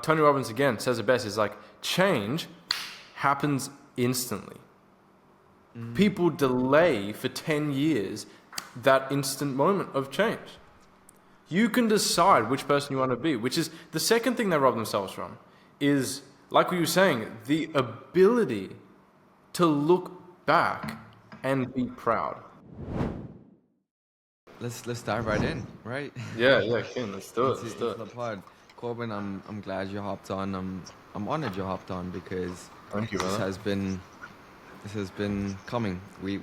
Tony Robbins again says it best. Is like change happens instantly. People delay for 10 years that instant moment of change. You can decide which person you want to be, which is the second thing they rob themselves from, is, like what you were saying, the ability to look back and be proud. Let's dive right in, right? Yeah, Ken, let's do it. into the pod. Corbin, I'm glad you hopped on. I'm honored you hopped on because Thank you, brother. this has been coming. We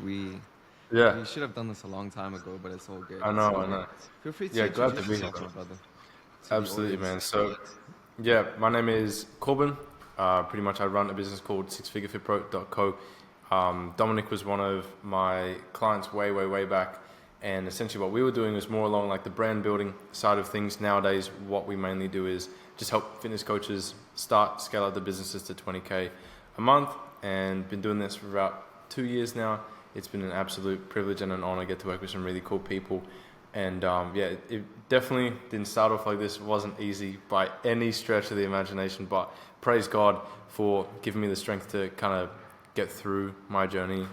should have done this a long time ago, but it's all good. I know. Feel free to Glad to introduce be here, yourself, bro. brother. Absolutely, man. So, my name is Corbin. Pretty much I run a business called sixfigurefitpro.co. Dominic was one of my clients way back. And essentially what we were doing was more along like the brand building side of things. Nowadays, what we mainly do is just help fitness coaches scale out their businesses to 20K a month. And been doing this for about 2 years now. It's been an absolute privilege and an honor to get to work with some really cool people. And it definitely didn't start off like this. It wasn't easy by any stretch of the imagination, but praise God for giving me the strength to kind of get through my journey,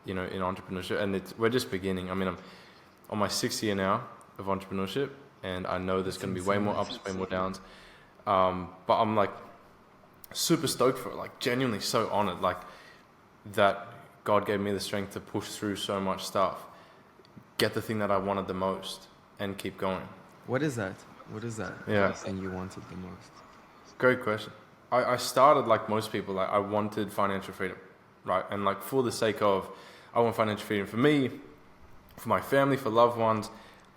in entrepreneurship. And we're just beginning. I mean, I'm on my 6th year now of entrepreneurship, and I know there's going to be way more ups, way more downs. But I'm like super stoked for it, like genuinely so honored, like that God gave me the strength to push through so much stuff, get the thing that I wanted the most, and keep going. What is that? Yeah. Thing you wanted the most? Great question. I started like most people, like I wanted financial freedom, right? And like for the sake of, I want financial freedom for me, for my family, for loved ones.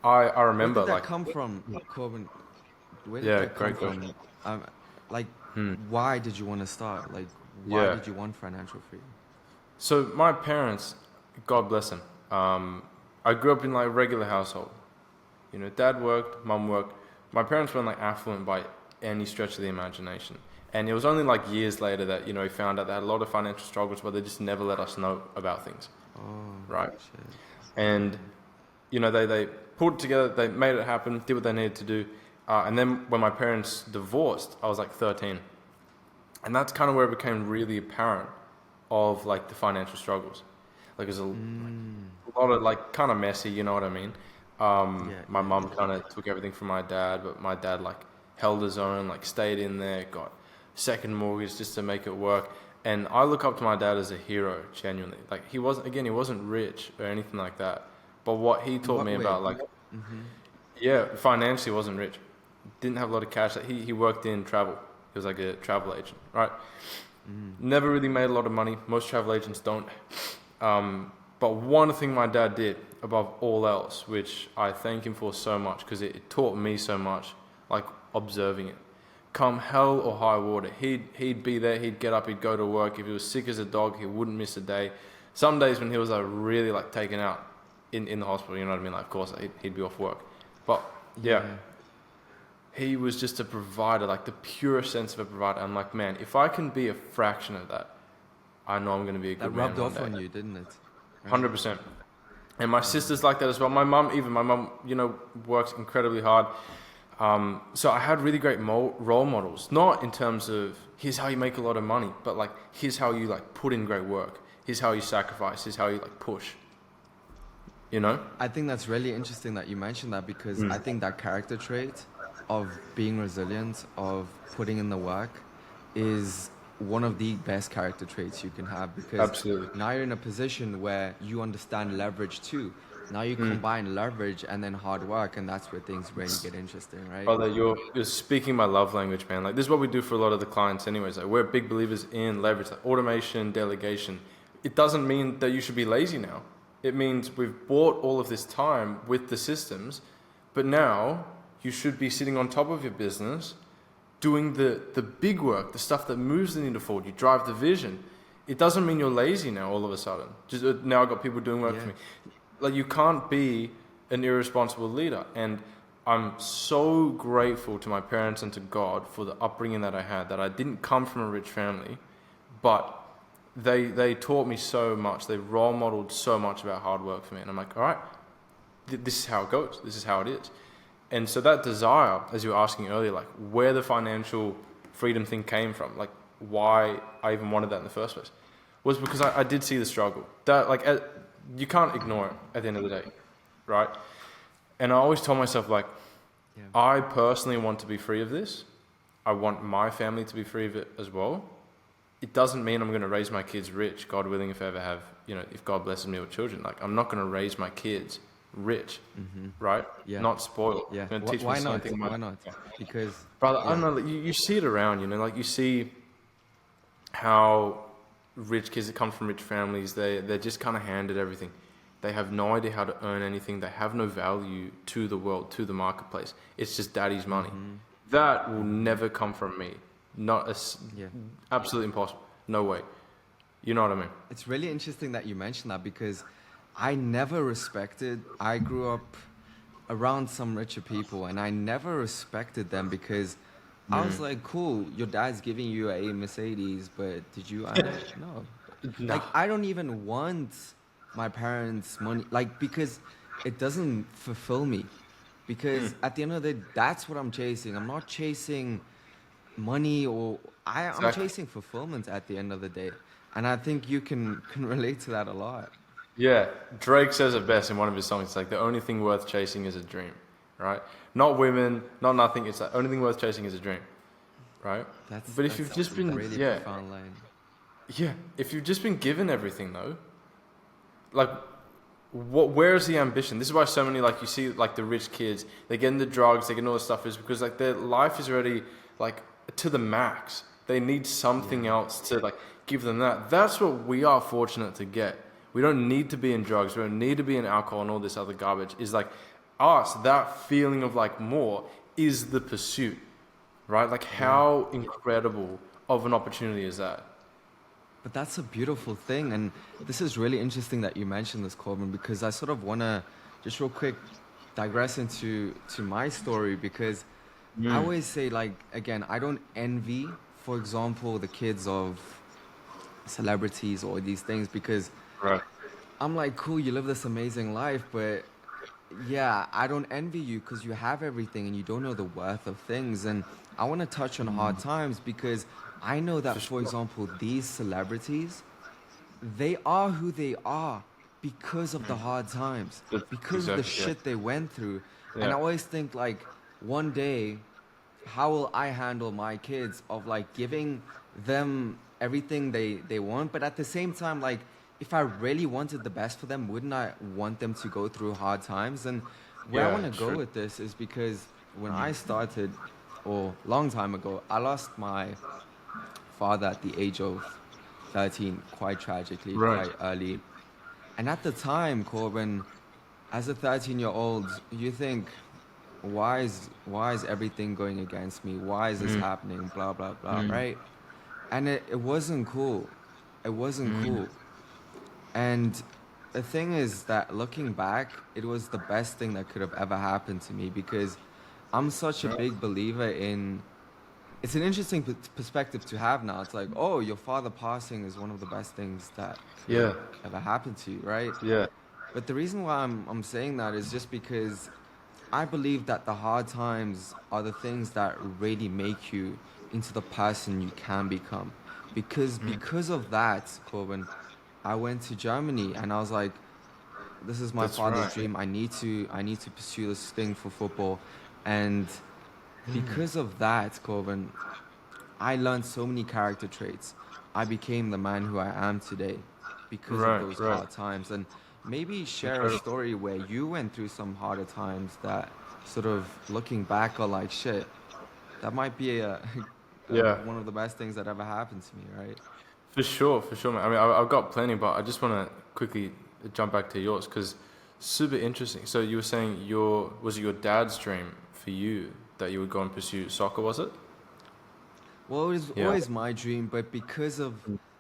I remember, where did that like, come from, Corbin? Where did that great come question. from? Why did you want to start? Like, why did you want financial freedom? So my parents, God bless them. I grew up in like a regular household. Dad worked, mum worked. My parents weren't like affluent by any stretch of the imagination. And it was only like years later that, we found out they had a lot of financial struggles, but they just never let us know about things. Oh, right. Shit. And, they pulled it together, they made it happen, did what they needed to do. And then when my parents divorced, I was like 13. And that's kind of where it became really apparent of like the financial struggles. Like it was a lot of like kind of messy, you know what I mean? My mum kind of took everything from my dad, but my dad like held his own, like stayed in there, got second mortgage just to make it work. And I look up to my dad as a hero, genuinely. Like he wasn't rich or anything like that. But what he taught me about, like, financially wasn't rich. Didn't have a lot of cash. Like, he worked in travel. He was like a travel agent, right? Never really made a lot of money. Most travel agents don't. But one thing my dad did above all else, which I thank him for so much, because it taught me so much, like observing it. Come hell or high water, he'd be there, he'd get up, he'd go to work. If he was sick as a dog, he wouldn't miss a day. Some days when he was really like taken out in the hospital, you know what I mean? Like, of course, he'd be off work. But he was just a provider, like the purest sense of a provider. I'm like, man, if I can be a fraction of that, I know I'm going to be a good man. That rubbed off on you, didn't it? Right? 100%. And my sister's like that as well. My mum, works incredibly hard. So I had really great role models, not in terms of here's how you make a lot of money, but like here's how you like put in great work. Here's how you sacrifice. Here's how you like push. I think that's really interesting that you mentioned that, because I think that character trait of being resilient, of putting in the work, is one of the best character traits you can have, because Absolutely. Now you're in a position where you understand leverage too. Now you combine leverage and then hard work, and that's where things really get interesting, right? Brother, you're speaking my love language, man. Like this is what we do for a lot of the clients anyways. Like we're big believers in leverage, like automation, delegation. It doesn't mean that you should be lazy now. It means we've bought all of this time with the systems, but now you should be sitting on top of your business, doing the big work, the stuff that moves the needle forward. You drive the vision. It doesn't mean you're lazy now all of a sudden. Just now I've got people doing work for me. Like you can't be an irresponsible leader. And I'm so grateful to my parents and to God for the upbringing that I had, that I didn't come from a rich family, but they taught me so much. They role modeled so much about hard work for me. And I'm like, all right, this is how it goes. This is how it is. And so that desire, as you were asking earlier, like where the financial freedom thing came from, like why I even wanted that in the first place, was because I did see the struggle. That like you can't ignore it at the end of the day, right? And I always told myself like, Yeah. I personally want to be free of this. I want my family to be free of it as well. It doesn't mean I'm going to raise my kids rich, God willing, if I ever have, if God blesses me with children. Like, I'm not going to raise my kids rich, right? Yeah. Not spoiled. Yeah. I'm going to teach Why me not? something. Why not? Because, Brother, yeah. I don't know, you see it around, like you see how rich kids that come from rich families, they're just kind of handed everything. They have no idea how to earn anything. They have no value to the world, to the marketplace. It's just daddy's money. That will never come from me. Absolutely impossible. No way. You know what I mean? It's really interesting that you mentioned that because I grew up around some richer people and I never respected them because I was like, cool, your dad's giving you a Mercedes, but did you? No. No. Like, I don't even want my parents' money, like, because it doesn't fulfill me. Because at the end of the day, that's what I'm chasing. I'm not chasing money I'm Exactly. chasing fulfillment at the end of the day. And I think you can relate to that a lot. Yeah, Drake says it best in one of his songs. It's like, the only thing worth chasing is a dream, right? Not women, not nothing. It's the only thing worth chasing is a dream, right? But if you've just been, really profound line. Yeah, if you've just been given everything though, like, where's the ambition? This is why so many, like, you see, like, the rich kids, they get into drugs, they get into all this stuff, is because, like, their life is already, like, to the max. They need something else to, like, give them that. That's what we are fortunate to get. We don't need to be in drugs. We don't need to be in alcohol and all this other garbage. Is like us, that feeling of like more is the pursuit, right? Like, how incredible of an opportunity is that? But that's a beautiful thing. And this is really interesting that you mentioned this, Corbin, because I sort of want to just real quick digress into my story because I always say, like, again, I don't envy, for example, the kids of celebrities or these things because Right. I'm like, cool, you live this amazing life, but yeah, I don't envy you because you have everything and you don't know the worth of things. And I want to touch on hard times because I know that, for example, these celebrities, they are who they are because of the hard times, because of the shit they went through. And I always think, like, one day, how will I handle my kids of, like, giving them everything they want, but at the same time, like, if I really wanted the best for them, wouldn't I want them to go through hard times? And where I want to go with this is because when I started, or long time ago, I lost my father at the age of 13, quite tragically, quite early. And at the time, Corbin, as a 13-year-old, you think, why is everything going against me? Why is this happening? Blah, blah, blah, right? And it wasn't cool. It wasn't cool. And the thing is that looking back, it was the best thing that could have ever happened to me because I'm such a big believer in... It's an interesting perspective to have now. It's like, oh, your father passing is one of the best things that could ever happened to you, right? Yeah. But the reason why I'm saying that is just because I believe that the hard times are the things that really make you into the person you can become. Because of that, Corbin, I went to Germany and I was like, this is my father's dream. I need to pursue this thing for football. And because of that, Corbin, I learned so many character traits. I became the man who I am today because of those hard times. And maybe share a story where you went through some harder times that sort of looking back are like, shit, that might be one of the best things that ever happened to me, right? For sure, man. I mean, I've got plenty, but I just want to quickly jump back to yours because super interesting. So you were saying was it your dad's dream for you that you would go and pursue soccer, was it? Well, it was always my dream, but because of,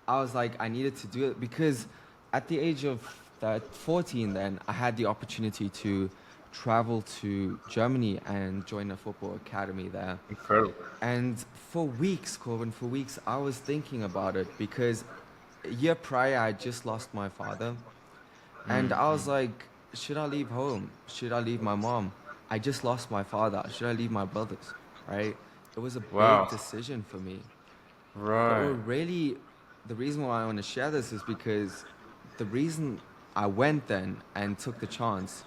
I was like, I needed to do it because at the age of 14 then, I had the opportunity to travel to Germany and join a football academy there. Incredible. And for weeks, Corbin, I was thinking about it because a year prior, I just lost my father. And I was like, should I leave home? Should I leave my mom? I just lost my father. Should I leave my brothers? Right? it was a Wow. big decision for me. But Right. the reason why I want to share this is because the reason I went then and took the chance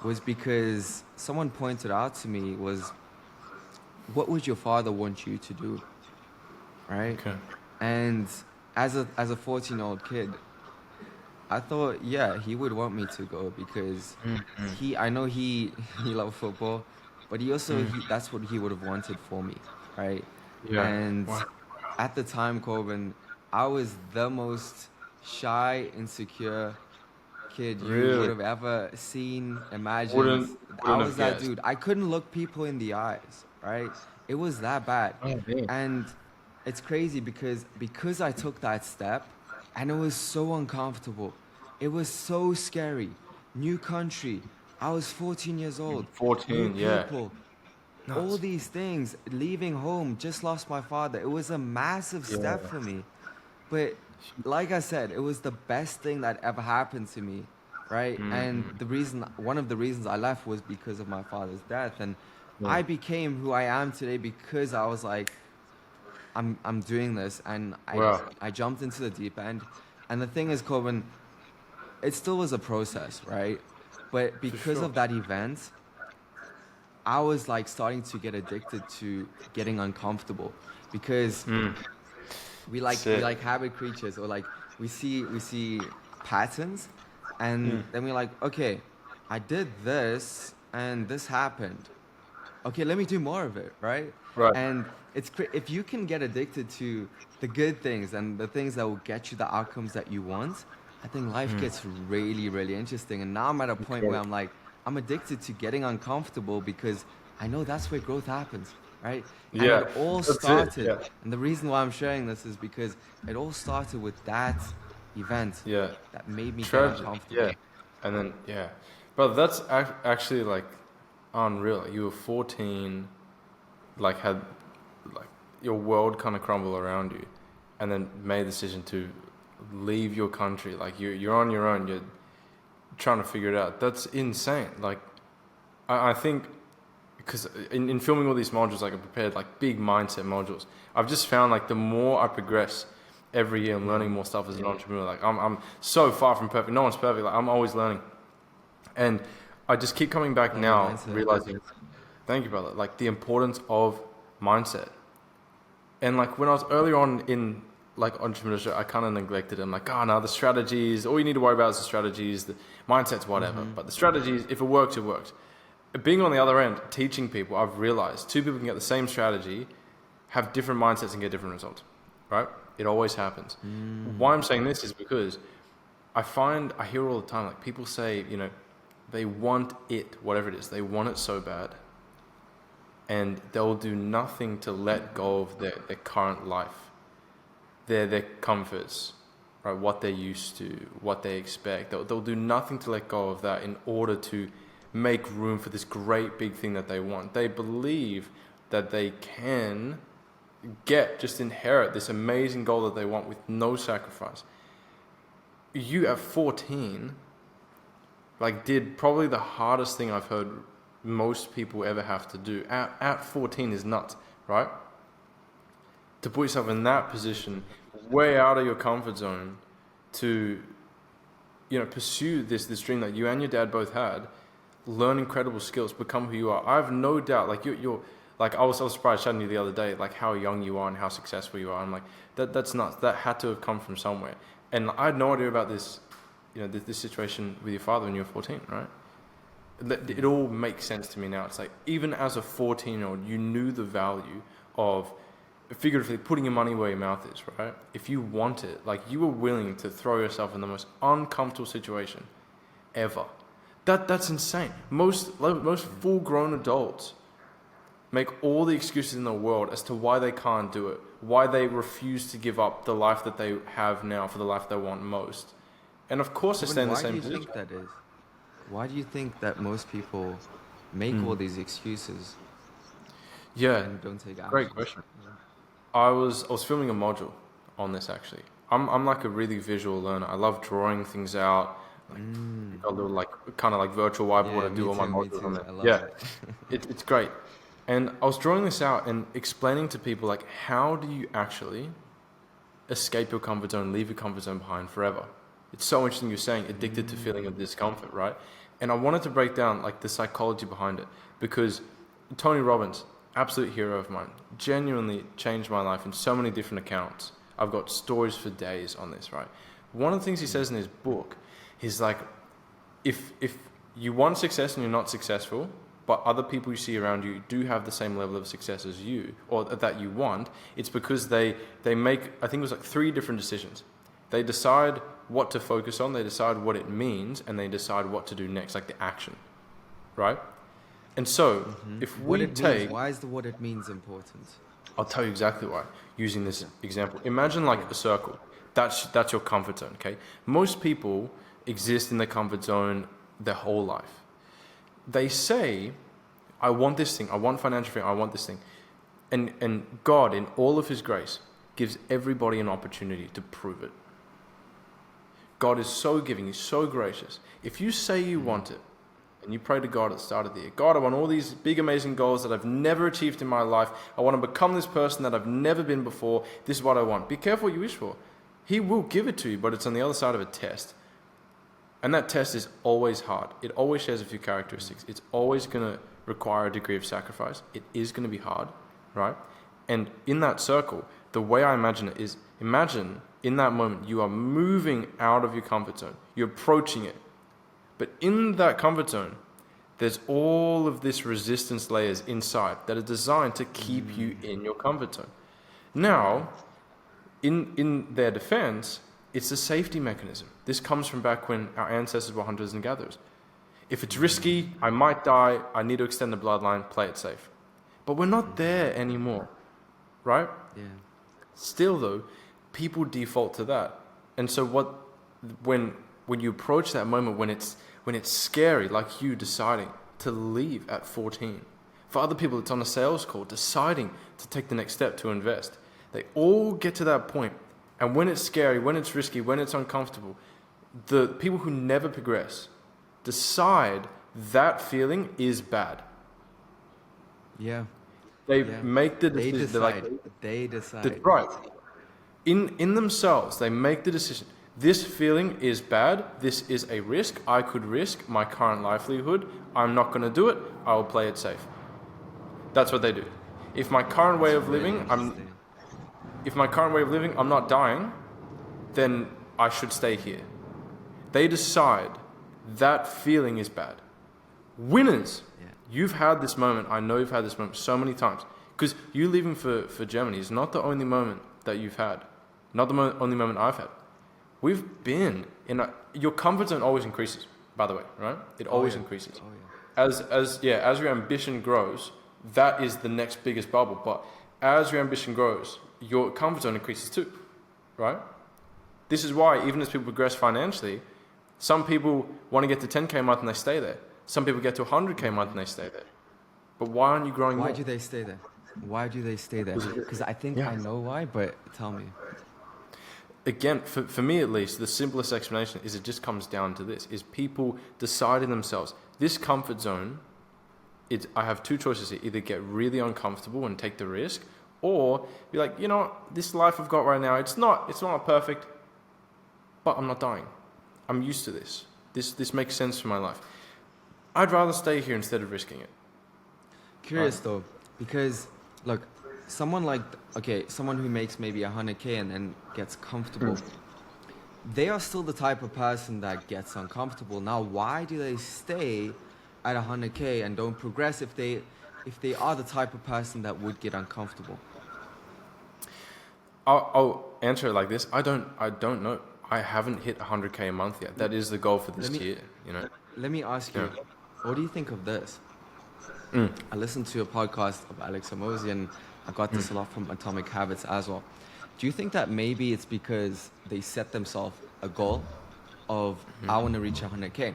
was because someone pointed out to me was, what would your father want you to do, right? Okay. And as a 14-year-old kid, I thought, yeah, he would want me to go because I know he he loved football, but he also that's what he would have wanted for me, right? Yeah. And Wow. at the time, Corbin, I was the most shy, insecure kid you would Really? have ever seen, imagined. I Wouldn't was have that guessed. dude. I couldn't look people in the eyes, right? It was that bad. Oh, man. And it's crazy because I took that step and it was so uncomfortable. It was so scary. New country. I was 14 years old. New 14. Yeah. people. All Nuts. these things, leaving home, just lost my father. It was a massive step Yeah. for me. But like I said, it was the best thing that ever happened to me, right? And one of the reasons I left was because of my father's death. And Yeah. I became who I am today because I was like, I'm doing this, and Wow. I jumped into the deep end. And the thing is, Corbin, it still was a process, right? But For because sure. of that event, I was like starting to get addicted to getting uncomfortable because we Sick. like habit creatures, or like we see patterns, and then we're like, okay, I did this and this happened. Okay, let me do more of it, right? Right. And if you can get addicted to the good things and the things that will get you the outcomes that you want, I think life gets really, really interesting. And now I'm at a point where Incredible. I'm like, I'm addicted to getting uncomfortable because I know that's where growth happens, right? And it Yeah. all That's it. started, Yeah. and the reason why I'm sharing this is because it all started with that event Yeah. that made me get Tragic. uncomfortable. Yeah. And then, yeah. But that's actually like unreal. Like, you were 14, like had like your world kind of crumble around you, and then made a decision to leave your country. Like you're on your own. You're trying to figure it out. That's insane. Like I think because in filming all these modules, like I prepared like big mindset modules. I've just found like the more I progress every year, I'm learning more stuff as an entrepreneur. Like I'm so far from perfect. No one's perfect. Like I'm always learning, and I just keep coming back Love your now, mindset. realizing, thank you, brother, like the importance of mindset. And like when I was earlier on in like entrepreneurship, I kind of neglected it. I'm like, oh no, the strategies, all you need to worry about is the strategies, the mindset's whatever. But the strategies, if it works, it works. Being on the other end, teaching people, I've realized two people can get the same strategy, have different mindsets and get different results, right? It always happens. Why I'm saying this is because I hear all the time, like people say, they want it, whatever it is, they want it so bad, and they'll do nothing to let go of their current life, their comforts, right? What they're used to, what they expect. They'll do nothing to let go of that in order to make room for this great big thing that they want. They believe that they can just inherit this amazing goal that they want with no sacrifice. You at 14, like, did probably the hardest thing I've heard most people ever have to do. At 14 is nuts, right? To put yourself in that position, way out of your comfort zone, to pursue this dream that you and your dad both had, learn incredible skills, become who you are. I have no doubt, like you're like I was surprised chatting to you the other day, like how young you are and how successful you are. I'm like, that's nuts. That had to have come from somewhere. And I had no idea about this, this situation with your father when you were 14, right? It all makes sense to me now. It's like, even as a 14-year-old, you knew the value of, figuratively, putting your money where your mouth is, right? If you want it, like, you were willing to throw yourself in the most uncomfortable situation ever. That's insane. Most full-grown adults make all the excuses in the world as to why they can't do it, why they refuse to give up the life that they have now for the life they want most. And of course they stay in the same position. Why do you think that is? Why do you think that most people make all these excuses and don't take action? Great question. I was filming a module on this, actually. I'm like a really visual learner. I love drawing things out. Like, got a little, like, kind of like virtual whiteboard. I do all my modules on there. I love it. It's great. And I was drawing this out and explaining to people, like, how do you actually escape your comfort zone, leave your comfort zone behind forever? It's so interesting you're saying addicted to feeling of discomfort, right? And I wanted to break down like the psychology behind it, because Tony Robbins, absolute hero of mine, genuinely changed my life in so many different accounts. I've got stories for days on this, right? One of the things he says in his book is like, if you want success and you're not successful, but other people you see around you do have the same level of success as you, or that you want, it's because they make, I think it was like 3 different decisions. They decide what to focus on, they decide what it means, and they decide what to do next, like the action, right? And so, if we take... Why is the what it means important? I'll tell you exactly why, using this example. Imagine like a circle. That's your comfort zone, okay? Most people exist in the comfort zone their whole life. They say, I want this thing, I want financial freedom, I want this thing. And God, in all of his grace, gives everybody an opportunity to prove it. God is so giving, he's so gracious. If you say you want it, and you pray to God at the start of the year, God, I want all these big, amazing goals that I've never achieved in my life. I want to become this person that I've never been before. This is what I want. Be careful what you wish for. He will give it to you, but it's on the other side of a test. And that test is always hard. It always shares a few characteristics. It's always going to require a degree of sacrifice. It is going to be hard, right? And in that circle, the way I imagine it is, imagine in that moment you are moving out of your comfort zone. You're approaching it. But in that comfort zone, there's all of this resistance layers inside that are designed to keep you in your comfort zone. Now, in their defense, it's a safety mechanism. This comes from back when our ancestors were hunters and gatherers. If it's risky, I might die, I need to extend the bloodline, play it safe. But we're not there anymore, right? Yeah. Still though, people default to that. And so when you approach that moment when it's scary, like you deciding to leave at 14. For other people, it's on a sales call, deciding to take the next step to invest. They all get to that point. And when it's scary, when it's risky, when it's uncomfortable, the people who never progress decide that feeling is bad. Yeah. They make the decision. They decide. That's right. In themselves, they make the decision. This feeling is bad. This is a risk. I could risk my current livelihood. I'm not going to do it. I will play it safe. That's what they do. If my current way of living, I'm not dying, then I should stay here. They decide that feeling is bad. Winners, you've had this moment. I know you've had this moment so many times. Because you leaving for Germany is not the only moment that you've had. Not the only moment I've had. We've been in your comfort zone always increases, by the way, right? It always increases. As your ambition grows, that is the next biggest bubble. But as your ambition grows, your comfort zone increases too, right? This is why even as people progress financially, some people want to get to 10K a month and they stay there. Some people get to 100K a month and they stay there. But why aren't you growing more? Why do they stay there? Why do they stay there? Because I think I know why, but tell me. Again, for me at least, the simplest explanation is it just comes down to this, is people deciding themselves, this comfort zone, I have 2 choices here, either get really uncomfortable and take the risk, or be like, you know what, this life I've got right now, it's not perfect, but I'm not dying. I'm used to this. This makes sense for my life. I'd rather stay here instead of risking it. Curious though, because look, someone who makes maybe 100K and then gets comfortable, they are still the type of person that gets uncomfortable. Now, why do they stay at 100K and don't progress if they are the type of person that would get uncomfortable? I'll answer it like this. I don't know. I haven't hit 100K a month yet. That is the goal for this year, you know. Let me ask you, what do you think of this? I listened to a podcast of Alex Hormozi, and I got this a lot from Atomic Habits as well. Do you think that maybe it's because they set themselves a goal of, I want to reach 100K.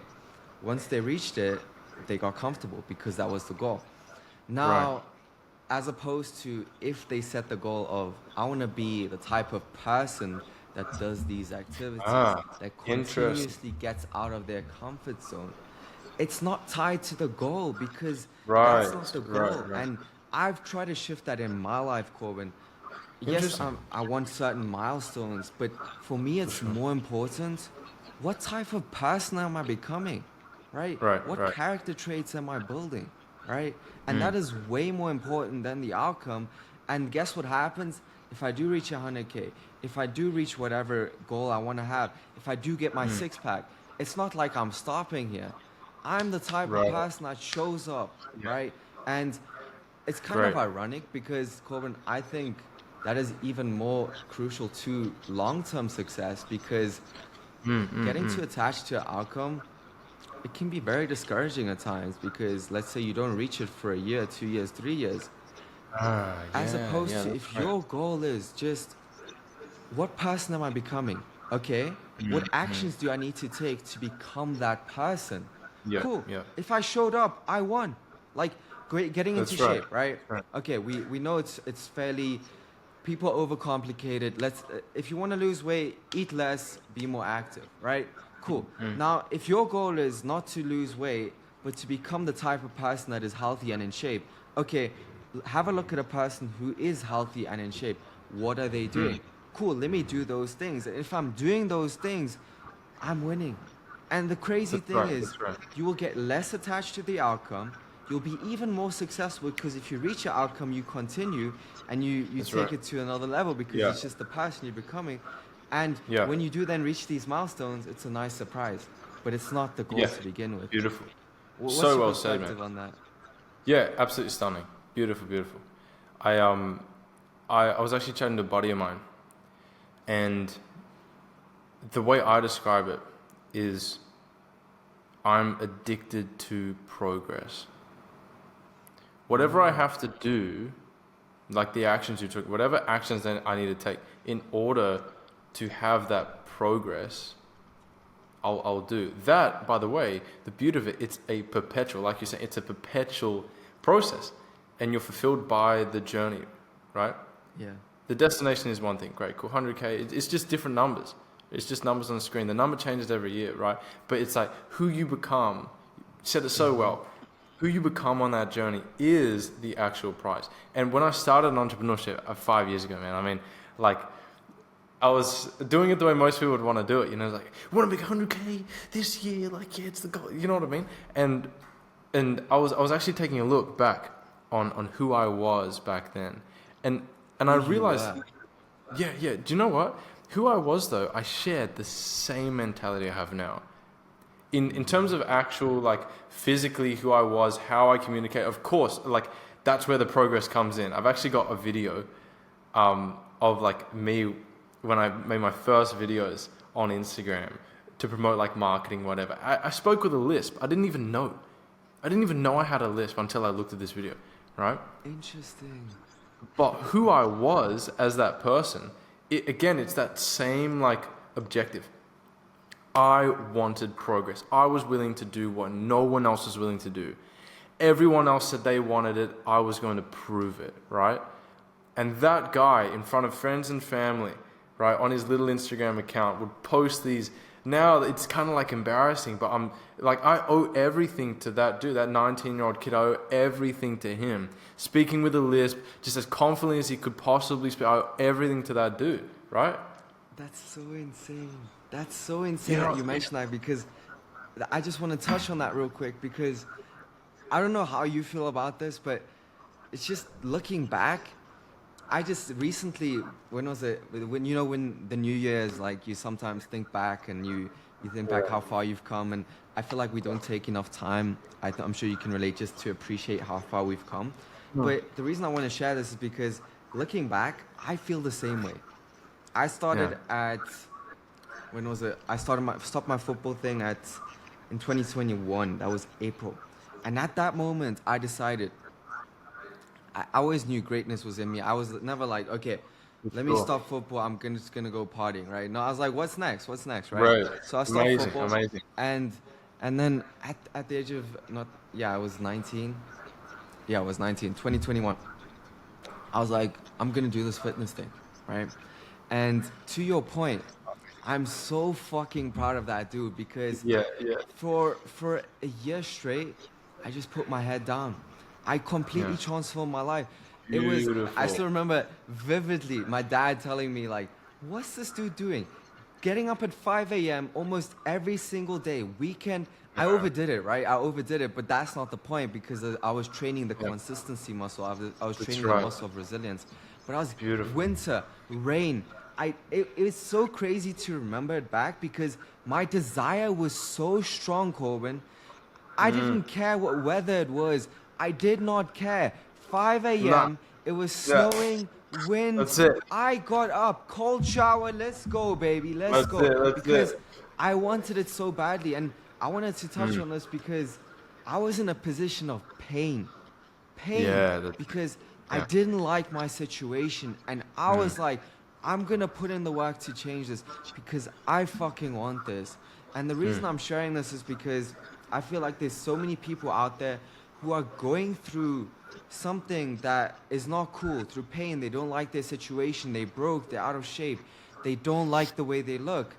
Once they reached it, they got comfortable because that was the goal. Now, as opposed to if they set the goal of, I want to be the type of person that does these activities, that continuously gets out of their comfort zone. It's not tied to the goal because that's not the goal. And I've tried to shift that in my life, Corbin. Yes, I want certain milestones, but for me, it's more important. What type of person am I becoming, right? What character traits am I building, right? And that is way more important than the outcome. And guess what happens? If I do reach 100K, if I do reach whatever goal I want to have, if I do get my six-pack, it's not like I'm stopping here. I'm the type of person that shows up, right? And it's kind of ironic because, Corbin, I think that is even more crucial to long-term success because getting too attached to an outcome, it can be very discouraging at times because let's say you don't reach it for a year, 2 years, 3 years. As opposed to if your goal is just, what person am I becoming? Okay, what actions do I need to take to become that person? Cool. If I showed up, I won. Like getting into shape, right? Okay, we know it's fairly, people overcomplicate it. If you want to lose weight, eat less, be more active, right? Cool. Now, if your goal is not to lose weight, but to become the type of person that is healthy and in shape, okay, have a look at a person who is healthy and in shape. What are they doing? Cool, let me do those things. If I'm doing those things, I'm winning. And the crazy thing is, you will get less attached to the outcome. You'll be even more successful because if you reach your outcome, you continue and you take it to another level because it's just the person you're becoming. And when you do then reach these milestones, it's a nice surprise. But it's not the goal to begin with. Beautiful. What's so your well perspective said, man. on that? Yeah, absolutely stunning. Beautiful, beautiful. I was actually chatting to a buddy of mine, and the way I describe it is I'm addicted to progress. Whatever I have to do, like the actions you took, whatever actions that I need to take in order to have that progress, I'll do. That, by the way, the beauty of it, it's a perpetual, like you say, it's a perpetual process. And you're fulfilled by the journey, right? Yeah. The destination is one thing, great, cool, 100K, it's just different numbers. It's just numbers on the screen. The number changes every year, right? But it's like who you become, you said it so well, who you become on that journey is the actual prize. And when I started entrepreneurship 5 years ago, man, I mean, like, I was doing it the way most people would want to do it, you know, like, want to make 100K this year, like, yeah, it's the goal, you know what I mean? And I was actually taking a look back on who I was back then. And I realized, do you know what? Who I was though, I shared the same mentality I have now. In terms of actual, like, physically who I was, how I communicate, of course, like, that's where the progress comes in. I've actually got a video of, like, me when I made my first videos on Instagram to promote, like, marketing, whatever. I spoke with a lisp. I didn't even know I had a lisp until I looked at this video, right? Interesting. But who I was as that person, it's that same, like, objective. I wanted progress. I was willing to do what no one else was willing to do. Everyone else said they wanted it. I was going to prove it, right? And that guy in front of friends and family, right, on his little Instagram account would post these. Now it's kind of like embarrassing, but I'm like, I owe everything to that dude, that 19-year-old kid. I owe everything to him. Speaking with a lisp, just as confidently as he could possibly speak, I owe everything to that dude, right? That's so insane. That's so insane that you mentioned that, because I just want to touch on that real quick, because I don't know how you feel about this, but it's just looking back. I just recently, when the New Year is, like, you sometimes think back and you think back how far you've come, and I feel like we don't take enough time, I'm sure you can relate, just to appreciate how far we've come. But the reason I want to share this is because looking back, I feel the same way. I started I stopped my football thing in 2021. That was April. And at that moment, I decided, I always knew greatness was in me. I was never like, okay, let me stop football. I'm just going to go partying, right? No, I was like, what's next, right? So I stopped football. Amazing. And then at the age of, I was 19. Yeah, I was 19, 2021. I was like, I'm going to do this fitness thing, right? And to your point, I'm so fucking proud of that dude, because for a year straight, I just put my head down. I completely transformed my life. Beautiful. I still remember vividly my dad telling me like, what's this dude doing? Getting up at 5 a.m. almost every single day, weekend. I overdid it, right? I overdid it, but that's not the point because I was training the consistency muscle. I was training the muscle of resilience. But I was winter, rain. It's so crazy to remember it back because my desire was so strong, Corbin. I didn't care what weather it was. I did not care. 5 a.m. It was snowing, wind. That's it. I got up, cold shower. Let's go, baby. Let's go. Because I wanted it so badly, and I wanted to touch on this because I was in a position of pain. Because I didn't like my situation, and I was like, I'm gonna put in the work to change this because I fucking want this. And the reason I'm sharing this is because I feel like there's so many people out there who are going through something that is not cool, through pain. They don't like their situation. They broke. They're out of shape. They don't like the way they look.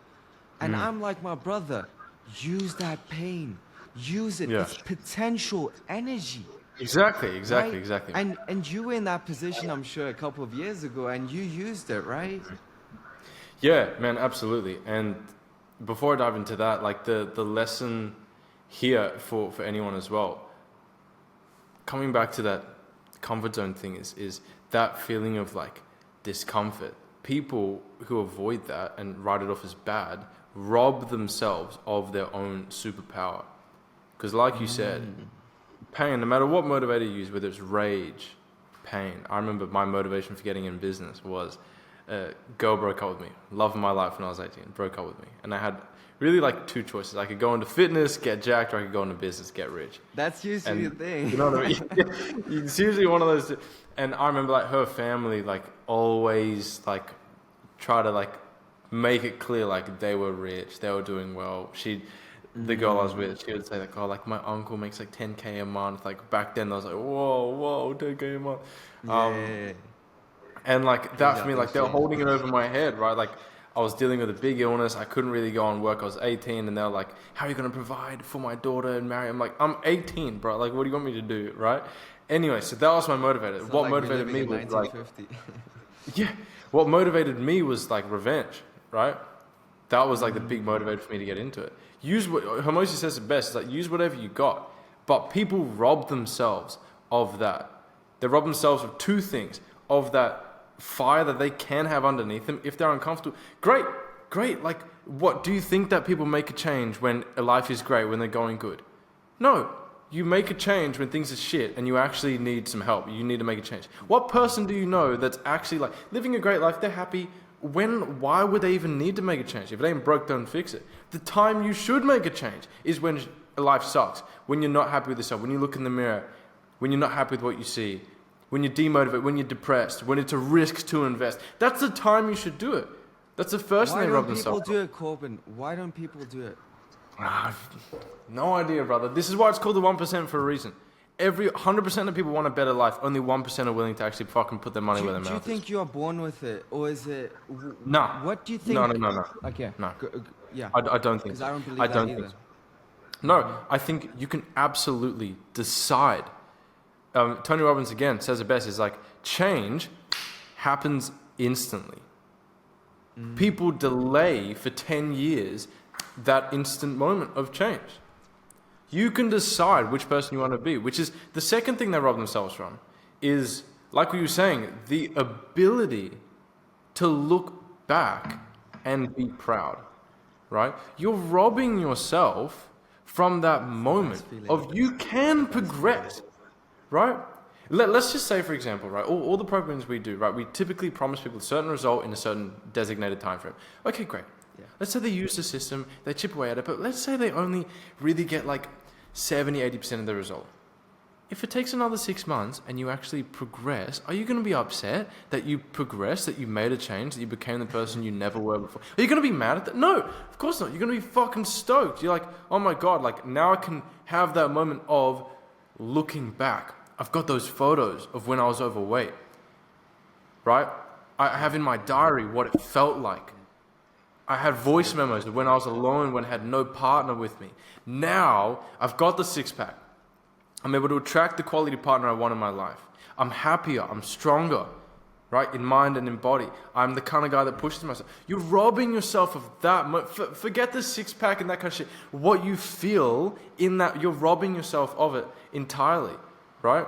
And I'm like, my brother, use that pain. Use it. It's potential energy. Exactly. And you were in that position, I'm sure, a couple of years ago, and you used it, right? Yeah, man, absolutely. And before I dive into that, like the lesson here for anyone as well, coming back to that comfort zone thing is that feeling of like discomfort. People who avoid that and write it off as bad rob themselves of their own superpower. Because like you said, pain, no matter what motivator you use, whether it's rage, pain. I remember my motivation for getting in business was a girl broke up with me. Love of my life when I was 18, broke up with me. And I had really like two choices. I could go into fitness, get jacked, or I could go into business, get rich. That's usually the thing. You know what I mean? It's usually one of those two. And I remember like her family like always like try to like make it clear like they were rich, they were doing well. The girl I was with, she would say like, oh, like my uncle makes like 10K a month. Like back then I was like, whoa, 10K a month. And like that for me, like they were holding it over my head, right? Like I was dealing with a big illness. I couldn't really go and work. I was 18 and they were like, how are you going to provide for my daughter and marry? I'm like, I'm 18, bro. Like, what do you want me to do, right? Anyway, so that was my motivator. What motivated me was like, what motivated me was like revenge, right? That was like the big motivator for me to get into it. Hermosi says it best, like use whatever you got. But people rob themselves of that. They rob themselves of two things, of that fire that they can have underneath them if they're uncomfortable. Great. Like, what do you think that people make a change when life is great, when they're going good? No, you make a change when things are shit and you actually need some help. You need to make a change. What person do you know that's actually like living a great life? They're happy. Why would they even need to make a change? If it ain't broke, don't fix it. The time you should make a change is when life sucks, when you're not happy with yourself, when you look in the mirror, when you're not happy with what you see, when you're demotivated, when you're depressed, when it's a risk to invest. That's the time you should do it. That's the first thing they rob themselves. Why don't people do it, Corbin? Why don't people do it? No idea, brother. This is why it's called the 1% for a reason. 100% of people want a better life. Only 1% are willing to actually fucking put their money where their mouth is. Do you think you're born with it, or is it? No. What do you think? No. Okay. No. Yeah. I don't think. Because I don't believe that either. So. No, I think you can absolutely decide. Tony Robbins again says it best. Is like change happens instantly. People delay for 10 years that instant moment of change. You can decide which person you want to be, which is the second thing they rob themselves from, is, like what you were saying, the ability to look back and be proud, right? You're robbing yourself from that moment of you can progress, right? Let's just say, for example, right, all the programs we do, right, we typically promise people a certain result in a certain designated time frame. Okay, great. Yeah. Let's say they use the system, they chip away at it, but let's say they only really get like 70, 80% of the result. If it takes another 6 months and you actually progress, are you going to be upset that you progressed, that you made a change, that you became the person you never were before? Are you going to be mad at that? No, of course not. You're going to be fucking stoked. You're like, oh my God, like now I can have that moment of looking back. I've got those photos of when I was overweight, right? I have in my diary what it felt like. I had voice memos of when I was alone, when I had no partner with me. Now, I've got the six-pack. I'm able to attract the quality partner I want in my life. I'm happier. I'm stronger, right? In mind and in body. I'm the kind of guy that pushes myself. You're robbing yourself of that. Forget the six pack and that kind of shit. What you feel in that, you're robbing yourself of it entirely, right?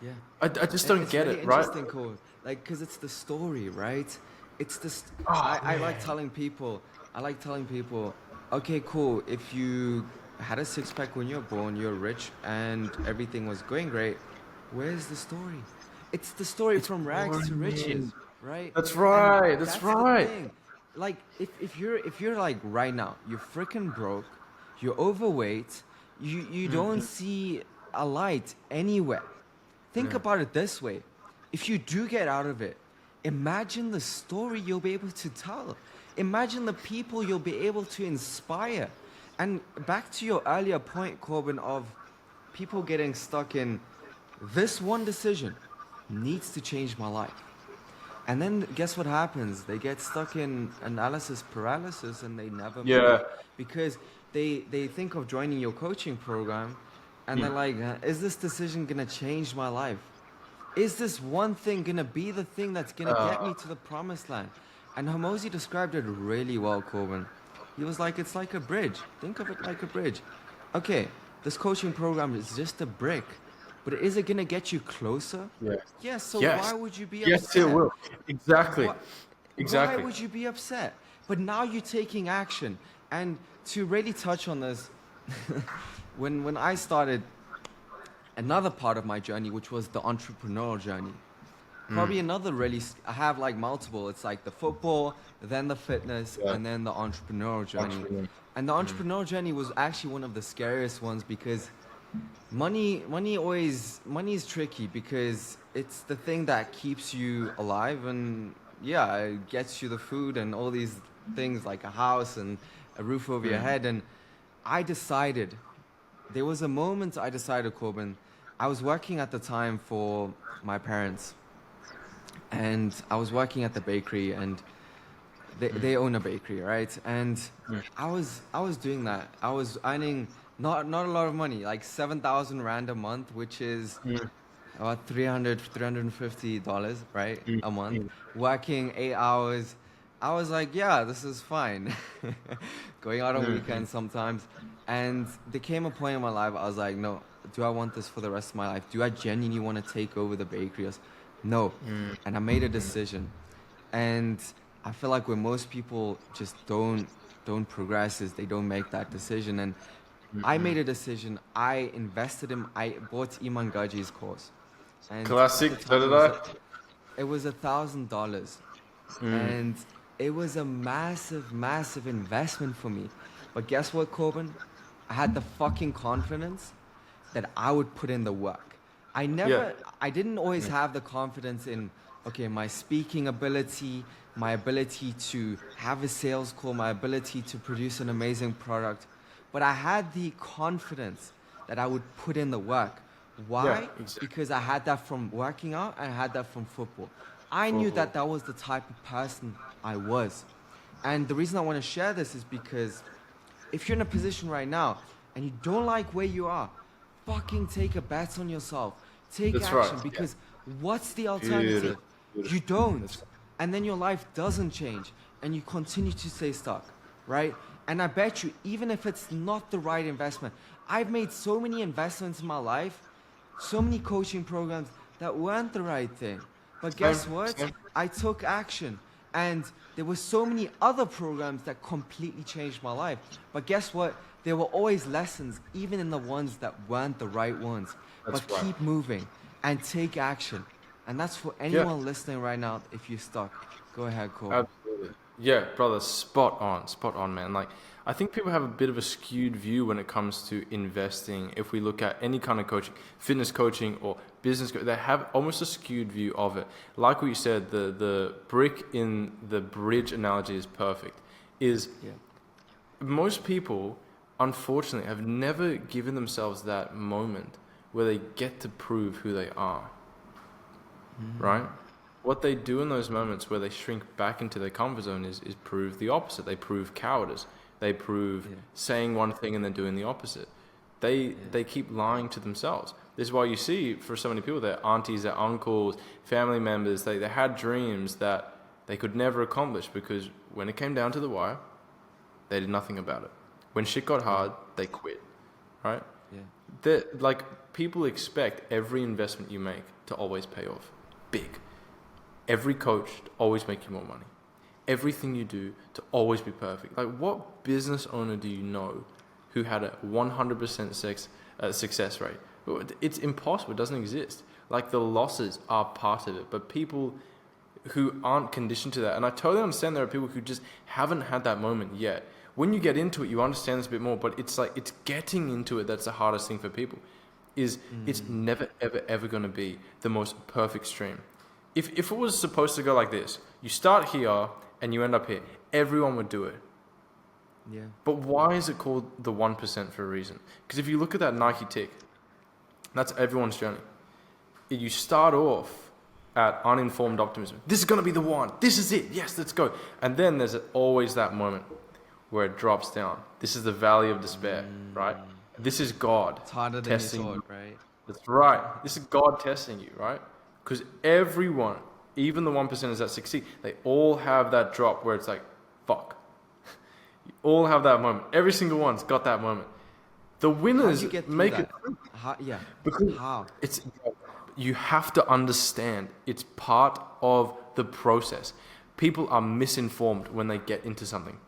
Yeah. I just don't get it, right? Interesting, Cole. Like, because it's the story, right? It's the. I like telling people. Okay, cool. If you had a six pack when you were born, you're rich, and everything was going great. Where's the story? It's the story from rags to riches, right? That's right. And that's the right. thing. Like, if you're like right now, you're freaking broke, you're overweight, you don't see a light anywhere. Think about it this way. If you do get out of it, imagine the story you'll be able to tell. Imagine the people you'll be able to inspire. And back to your earlier point, Corbin, of people getting stuck in this one decision needs to change my life. And then guess what happens? They get stuck in analysis paralysis and they never move. Because they think of joining your coaching program and they're like, is this decision going to change my life? Is this one thing going to be the thing that's going to get me to the promised land? And Hormozi described it really well, Corbin. He was like, it's like a bridge. Think of it like a bridge. Okay, this coaching program is just a brick, but is it going to get you closer? Yes. So why would you be upset? Yes, it will. Exactly. Why would you be upset? But now you're taking action. And to really touch on this, when I started another part of my journey, which was the entrepreneurial journey, probably another really, I have like multiple. It's like the football, then the fitness, and then the entrepreneurial journey. And the entrepreneurial journey was actually one of the scariest ones because money is tricky because it's the thing that keeps you alive and it gets you the food and all these things like a house and a roof over your head. And there was a moment I decided, Corbin, I was working at the time for my parents and I was working at the bakery and they own a bakery, right? And I was doing that. I was earning not a lot of money, like 7,000 Rand a month, which is about $350, right? A month. Working 8 hours. I was like, yeah, this is fine. Going out on weekends sometimes. And there came a point in my life, I was like, no, do I want this for the rest of my life? Do I genuinely want to take over the bakery? No. And I made a decision. And I feel like when most people just don't progress is they don't make that decision. And I made a decision. I bought Iman Gaji's course. And Classic. It was $1,000. And it was a massive, massive investment for me. But guess what, Corbin? I had the fucking confidence that I would put in the work. I didn't always have the confidence in, okay, my speaking ability, my ability to have a sales call, my ability to produce an amazing product. But I had the confidence that I would put in the work. Why? Because I had that from working out and I had that from football. I knew that was the type of person I was. And the reason I want to share this is because if you're in a position right now and you don't like where you are, fucking take a bet on yourself. Take action because what's the alternative? You don't. And then your life doesn't change and you continue to stay stuck, right? And I bet you, even if it's not the right investment, I've made so many investments in my life, so many coaching programs that weren't the right thing. But guess what? I took action. And there were so many other programs that completely changed my life. But guess what? There were always lessons, even in the ones that weren't the right ones. Keep moving and take action. And that's for anyone listening right now, if you're stuck. Go ahead, Cole. Absolutely. Yeah, brother, spot on, man. Like, I think people have a bit of a skewed view when it comes to investing. If we look at any kind of coaching, fitness coaching or business, they have almost a skewed view of it. Like what you said, the brick in the bridge analogy is perfect. Most people, unfortunately, have never given themselves that moment where they get to prove who they are, right? What they do in those moments where they shrink back into their comfort zone is prove the opposite. They prove cowardice. They prove saying one thing and then doing the opposite. They keep lying to themselves. This is why you see for so many people, their aunties, their uncles, family members, they had dreams that they could never accomplish because when it came down to the wire, they did nothing about it. When shit got hard, they quit, right? Yeah. Like, people expect every investment you make to always pay off big. Every coach to always make you more money. Everything you do to always be perfect. Like, what business owner do you know who had a 100% success rate? It's impossible. It doesn't exist. Like, the losses are part of it, but people who aren't conditioned to that, and I totally understand there are people who just haven't had that moment yet. When you get into it, you understand this a bit more, but it's like, it's getting into it that's the hardest thing for people. It's never, ever, ever going to be the most perfect stream. If it was supposed to go like this, you start here and you end up here, everyone would do it. Yeah. But why is it called the 1% for a reason? Because if you look at that Nike tick, that's everyone's journey. You start off at uninformed optimism. This is going to be the one. This is it. Yes, let's go. And then there's always that moment where it drops down. This is the valley of despair, right? This is God. It's harder than you thought, right? That's right. This is God testing you, right? Because everyone, even the 1%ers that succeed, they all have that drop where it's like, fuck. You all have that moment. Every single one's got that moment. The winners make it. Because you have to understand it's part of the process. People are misinformed when they get into something,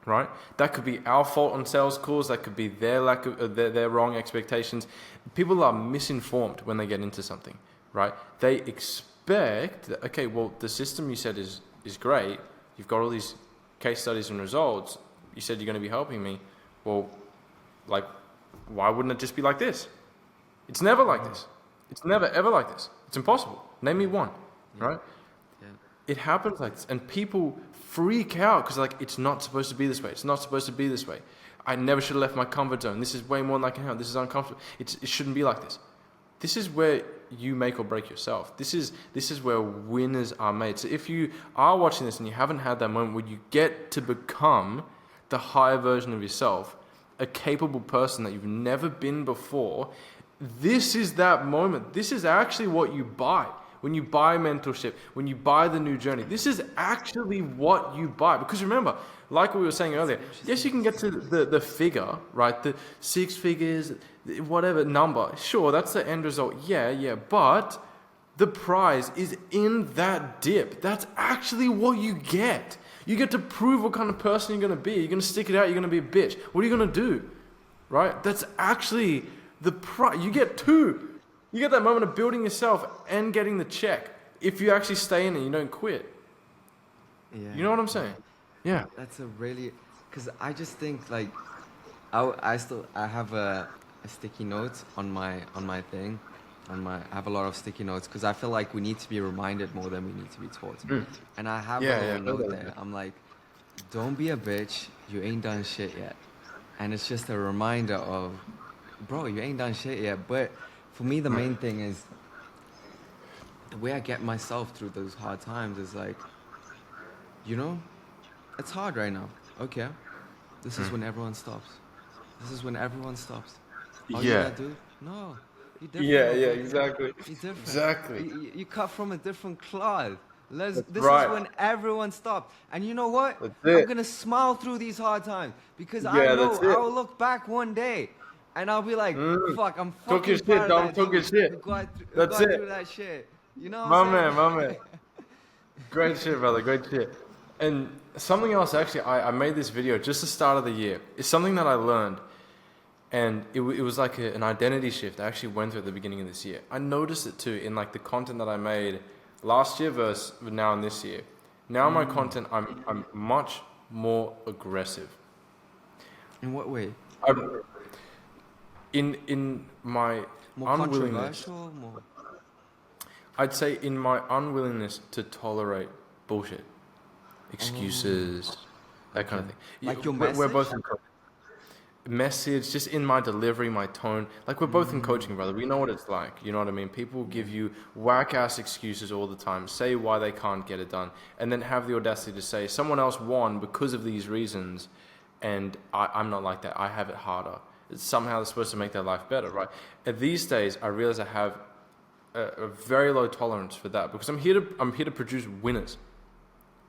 right? That could be our fault on sales calls. That could be their lack of their wrong expectations. People are misinformed when they get into something, right? They expect that, okay, well, the system you said is great. You've got all these case studies and results. You said you're going to be helping me. Well, like, why wouldn't it just be like this? It's never like this. It's never, ever like this. It's impossible. Name me one, right? Yeah. It happens like this. And people freak out because, like, it's not supposed to be this way. It's not supposed to be this way. I never should have left my comfort zone. This is way more than I can handle. This is uncomfortable. It shouldn't be like this. This is where you make or break yourself. This is where winners are made. So if you are watching this and you haven't had that moment where you get to become the higher version of yourself, a capable person that you've never been before, this is that moment. This is actually what you buy. When you buy mentorship, when you buy the new journey, this is actually what you buy. Because remember, like we were saying earlier, yes, you can get to the figure, right? The 6 figures, whatever number. Sure, that's the end result. Yeah. But the prize is in that dip. That's actually what you get. You get to prove what kind of person you're going to be. You're going to stick it out. You're going to be a bitch. What are you going to do? Right? That's actually the prize. You get two. You get that moment of building yourself and getting the check. If you actually stay in it, you don't quit. Yeah. You know what I'm saying? Yeah. That's a really, because I just think like, I have a sticky note on my thing. I have a lot of sticky notes because I feel like we need to be reminded more than we need to be taught. And I have a little note there. I'm like, don't be a bitch. You ain't done shit yet. And it's just a reminder of, bro, you ain't done shit yet. But for me, the main thing is the way I get myself through those hard times is like, you know, it's hard right now. Okay. This is when everyone stops. This is when everyone stops. Oh, you that dude? No. You're different. Yeah, exactly. You're different. Exactly. You cut from a different cloth. This is right. when everyone stopped. And you know what? That's I'm it. going to smile through these hard times because I Yeah, know that's it. I'll look back one day and I'll be like, fuck, I'm Talk your fucking proud shit, Dom. of that Talk your dude shit. who got That's through it. that shit. You know what My I'm saying? man. Great shit, brother. Great shit. And something else, actually, I made this video just the start of the year. It's something that I learned. And it was like an identity shift I actually went through at the beginning of this year. I noticed it too in like the content that I made last year versus now in this year. Now my content, I'm much more aggressive. In what way? In my more unwillingness. Controversial? More... I'd say in my unwillingness to tolerate bullshit, excuses, that kind of thing. Like your We're message? both in message, just in my delivery, my tone. Like, we're both in coaching, brother. We know what it's like. You know what I mean? People give you whack-ass excuses all the time, say why they can't get it done, and then have the audacity to say, someone else won because of these reasons, and I'm not like that. I have it harder. somehow they're supposed to make their life better, right? At these days, I realize I have a very low tolerance for that because I'm here to produce winners,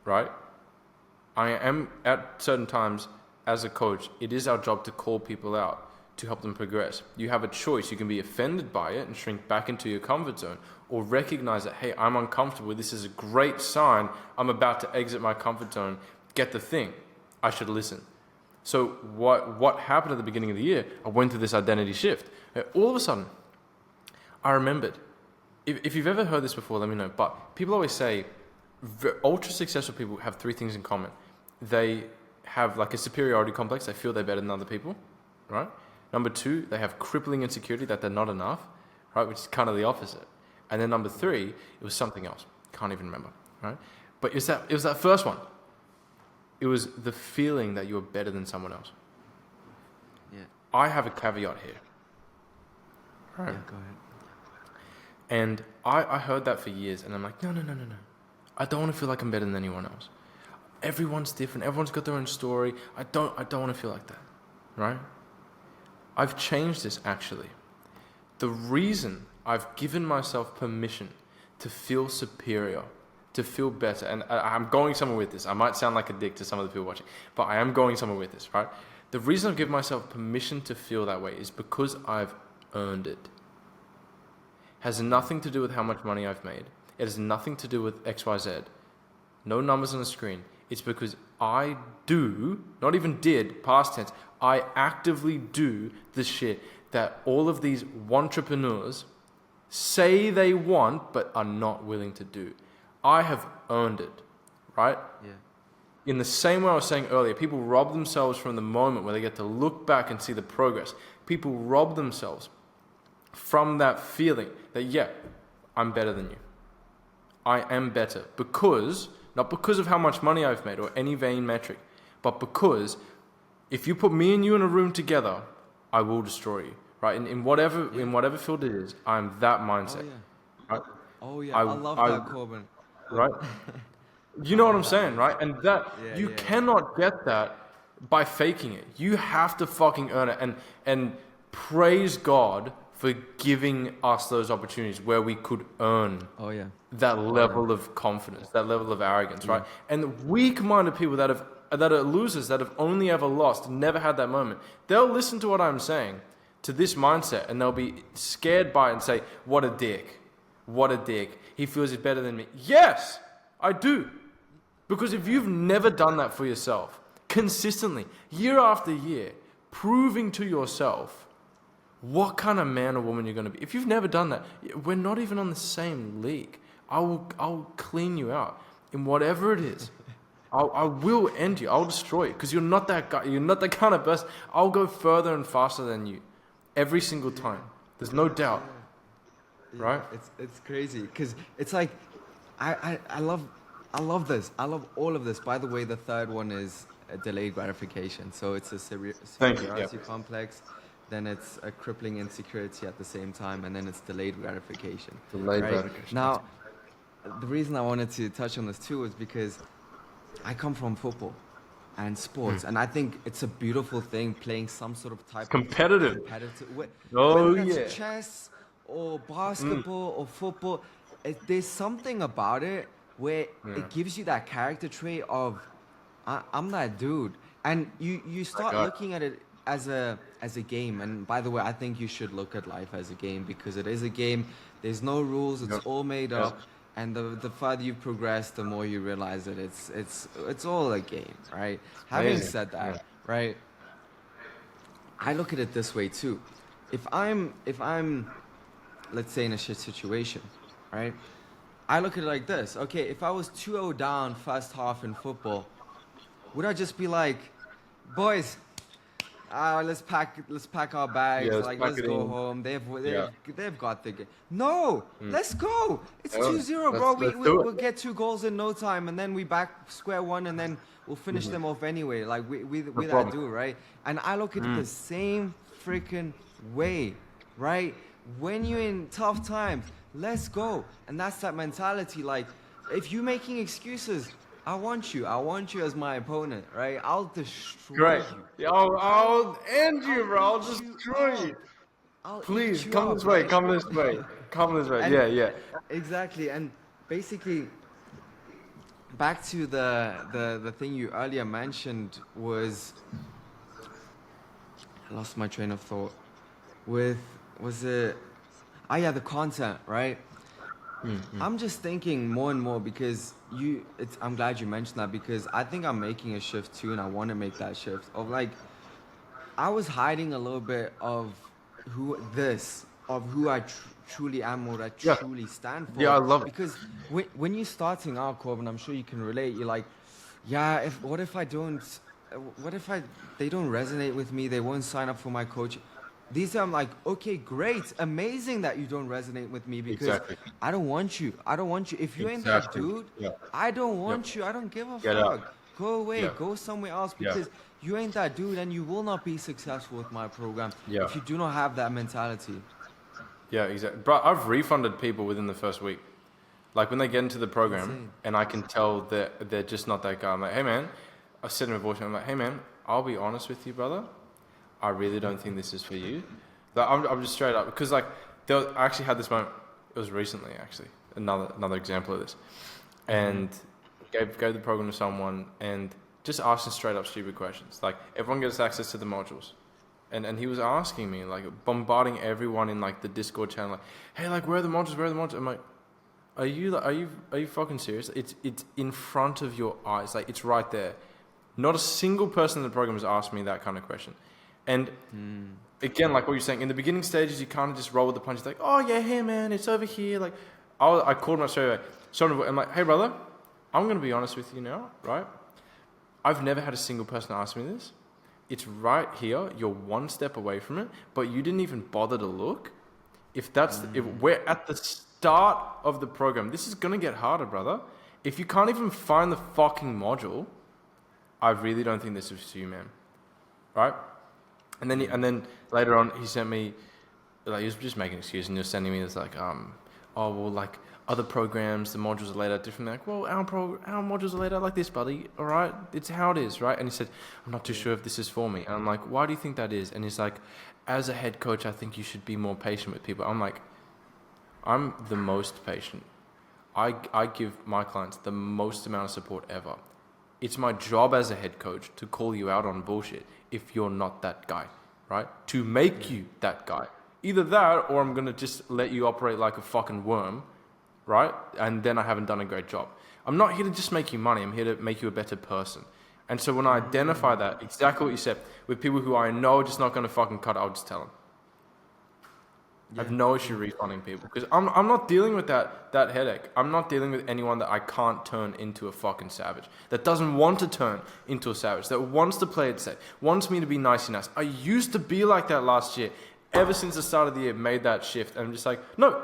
right? I am at certain times as a coach, it is our job to call people out, to help them progress. You have a choice. You can be offended by it and shrink back into your comfort zone, or recognize that, hey, I'm uncomfortable. This is a great sign. I'm about to exit my comfort zone. Get the thing. I should listen. So what happened at the beginning of the year, I went through this identity shift. All of a sudden, I remembered, if you've ever heard this before, let me know, but people always say ultra successful people have three things in common. They have like a superiority complex. They feel they're better than other people, right? Number two, they have crippling insecurity that they're not enough, right? Which is kind of the opposite. And then number three, it was something else. Can't even remember, right? But it was that first one. It was the feeling that you were better than someone else. Yeah. I have a caveat here. Right? Yeah, go ahead. And I heard that for years, and I'm like, no. I don't want to feel like I'm better than anyone else. Everyone's different. Everyone's got their own story. I don't want to feel like that, right? I've changed this, actually. The reason I've given myself permission to feel superior, to feel better, and I'm going somewhere with this. I might sound like a dick to some of the people watching, but I am going somewhere with this, right? The reason I've given myself permission to feel that way is because I've earned it. Has nothing to do with how much money I've made. It has nothing to do with XYZ. No numbers on the screen. It's because I do, not even did, past tense, I actively do the shit that all of these entrepreneurs say they want but are not willing to do. I have earned it, right? Yeah. In the same way I was saying earlier, people rob themselves from the moment where they get to look back and see the progress. People rob themselves from that feeling that, yeah, I'm better than you. I am better because, not because of how much money I've made or any vain metric, but because if you put me and you in a room together, I will destroy you, right? In whatever field it is, I'm that mindset. Oh, yeah. Right? Oh, yeah. I love that, Corbin. Right? You know what I'm saying, right? And that you cannot get that by faking it. You have to fucking earn it. And praise God for giving us those opportunities where we could earn that level of confidence, that level of arrogance, right? And weak-minded people that are losers, that have only ever lost, never had that moment, they'll listen to what I'm saying, to this mindset, and they'll be scared by it and say, what a dick. What a dick. He feels he's better than me. Yes, I do. Because if you've never done that for yourself, consistently, year after year, proving to yourself what kind of man or woman you're going to be. If you've never done that, we're not even on the same league. I'll clean you out in whatever it is. I will end you. I'll destroy you because you're not that guy. You're not that kind of person. I'll go further and faster than you every single time. There's no doubt. Right? It's crazy because it's like I love this. I love all of this. By the way, the third one is a delayed gratification. So it's a superiority complex. Then it's a crippling insecurity at the same time, and then it's delayed gratification. Delayed gratification. Now, the reason I wanted to touch on this too is because I come from football and sports, and I think it's a beautiful thing playing some sort of type competitive. of competitive. Whether that's chess or basketball or football, there's something about it where it gives you that character trait of I'm that dude, and you start looking at it as a game. And by the way, I think you should look at life as a game because it is a game. There's no rules. It's all made up. And the further you progress, the more you realize that it's all a game, right? Having said that, right? I look at it this way too. If I'm let's say in a shit situation, right? I look at it like this. Okay, if I was 2-0 down first half in football, would I just be like, boys, let's pack our bags, let's go home. They've got the game. No, let's go. It's 2-0, bro. We'll get 2 goals in no time, and then we back square one, and then we'll finish them off anyway. Like we that do, right? And I look at it the same freaking way, right? When you're in tough times, let's go. And that's that mentality. Like, if you're making excuses, I want you as my opponent, right? I'll destroy Great. you. I'll end you, bro. I'll Eat you destroy up. you. I'll Please eat you come up, this way. right? Come this way. Come this way. And Yeah. exactly. And basically, back to the thing you earlier mentioned was, I lost my train of thought. Was it? Ah, yeah, the content, right? I'm just thinking more and more because I'm glad you mentioned that because I think I'm making a shift too, and I want to make that shift of like, I was hiding a little bit of who I truly am, what I Yeah. truly stand Yeah, for. I love it. Because when you're starting out, Corbin, I'm sure you can relate. You're like, yeah, what if they don't resonate with me? They won't sign up for my coach. These I'm like, okay, great, amazing that you don't resonate with me because Exactly. I don't want you. I don't want you. If you ain't that Exactly. dude, Yeah. I don't Yep. want you. I don't give a Get out. fuck. Go away. Yeah. Go somewhere else Yeah. because you ain't that dude and you will not be successful with my program Yeah. if you do not have that mentality. Yeah, exactly. Bro, I've refunded people within the first week. Like when they get into the program Insane. and I can tell that they're just not that guy. I'm like, hey man, I said in my voice, I'm like, hey man, I'll be honest with you, brother. I really don't think this is for you. Like, I'm just straight up because like I actually had this moment. It was recently actually another example of this, and gave the program to someone and just asking straight up stupid questions. Like everyone gets access to the modules. And he was asking me, like, bombarding everyone in, like, the Discord channel, like, hey, like, where are the modules? Where are the modules? I'm like, are you fucking serious? It's in front of your eyes. Like, it's right there. Not a single person in the program has asked me that kind of question. And, again, like what you're saying, in the beginning stages, you kind of just roll with the punches. Like, oh, yeah, hey, man, it's over here. Like, I called him up straight away. I'm like, hey, brother, I'm going to be honest with you now, right? I've never had a single person ask me this. It's right here. You're one step away from it, but you didn't even bother to look. If we're at the start of the program, this is gonna get harder, brother. If you can't even find the fucking module, I really don't think this is for you, man. Right? And then later on, he sent me, like, he was just making an excuse, and he was sending me this like, oh well, like, other programs, the modules are laid out differently. Like, well, our modules are laid out like this, buddy. All right, it's how it is, right? And he said, I'm not too sure if this is for me. And I'm like, why do you think that is? And he's like, as a head coach, I think you should be more patient with people. I'm like, I'm the most patient. I give my clients the most amount of support ever. It's my job as a head coach to call you out on bullshit if you're not that guy, right? To make you that guy. Either that, or I'm gonna just let you operate like a fucking worm, right? And then I haven't done a great job. I'm not here to just make you money. I'm here to make you a better person. And so when I identify that, exactly what you said, with people who I know are just not going to fucking cut it, I'll just tell them. I have no issue refunding people because I'm not dealing with that headache. I'm not dealing with anyone that I can't turn into a fucking savage, that doesn't want to turn into a savage, that wants to play it safe, wants me to be nice. I used to be like that last year. Ever since the start of the year, made that shift. And I'm just like, no.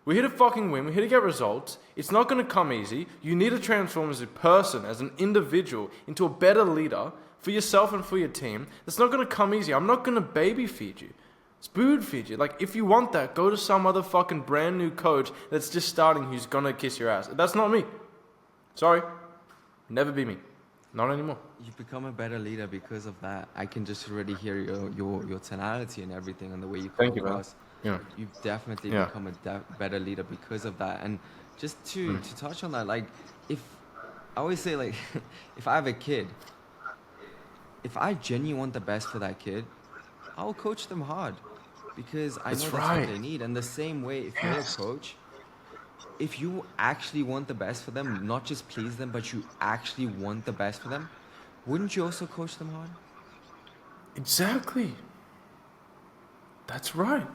We're here to fucking win. We're here to get results. It's not going to come easy. You need to transform as a person, as an individual, into a better leader for yourself and for your team. That's not going to come easy. I'm not going to baby feed you. Spoon feed you. Like, if you want that, go to some other fucking brand new coach that's just starting who's going to kiss your ass. That's not me. Sorry. Never be me. Not anymore. You become a better leader because of that. I can just already hear your tonality and everything and the way you come across. Yeah. You've definitely become a better leader because of that. And just to touch on that, like, I always say, like, if I have a kid, if I genuinely want the best for that kid, I'll coach them hard because I know that's what they need. And the same way, if you're a coach, if you actually want the best for them, not just please them, but you actually want the best for them, wouldn't you also coach them hard? Exactly. That's right.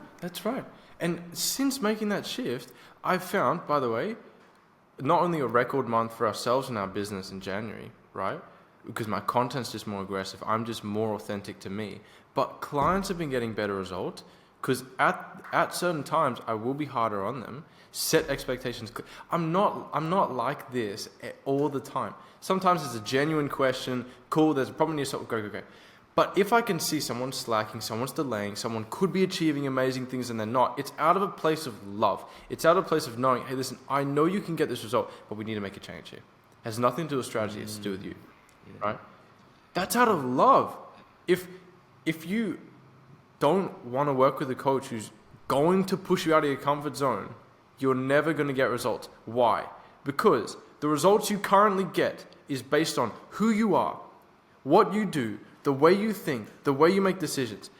And since making that shift, I've found, by the way, not only a record month for ourselves and our business in January, right? Because my content's just more aggressive. I'm just more authentic to me. But clients have been getting better results because at certain times, I will be harder on them. Set expectations. I'm not like this all the time. Sometimes it's a genuine question. Cool, there's a problem in yourself. Go. But if I can see someone slacking, someone's delaying, someone could be achieving amazing things and they're not, it's out of a place of love. It's out of a place of knowing, hey, listen, I know you can get this result, but we need to make a change here. Has nothing to do with strategy. It's to do with you, right? That's out of love. If you don't want to work with a coach who's going to push you out of your comfort zone, you're never going to get results. Why? Because the results you currently get is based on who you are, what you do, the way you think, the way you make decisions.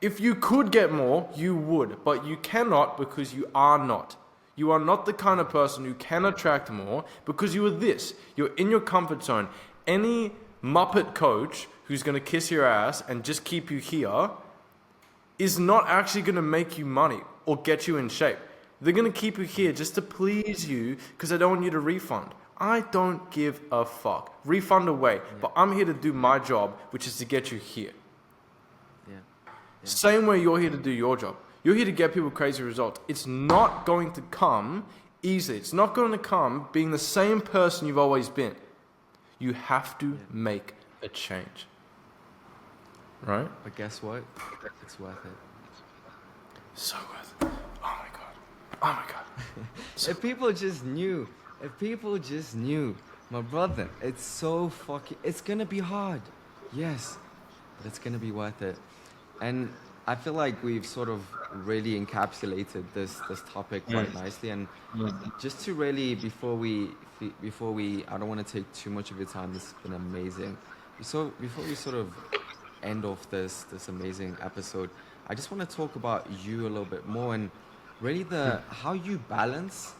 If you could get more, you would, but you cannot because you are not. You are not the kind of person who can attract more because you are this. You're in your comfort zone. Any Muppet coach who's going to kiss your ass and just keep you here is not actually going to make you money or get you in shape. They're going to keep you here just to please you because they don't want you to refund. I don't give a fuck. Refund away. But I'm here to do my job, which is to get you here. Same way you're here to do your job. You're here to get people crazy results. It's not going to come easily. It's not going to come being the same person you've always been. You have to make a change. Right? But guess what? It's worth it. So worth it. Oh my God. Oh my God. If people just knew, my brother, it's gonna be hard. Yes, but it's gonna be worth it. And I feel like we've sort of really encapsulated this topic quite nicely. And just to really, before we, I don't want to take too much of your time. This has been amazing. So before we sort of end off this amazing episode, I just want to talk about you a little bit more and really how you balance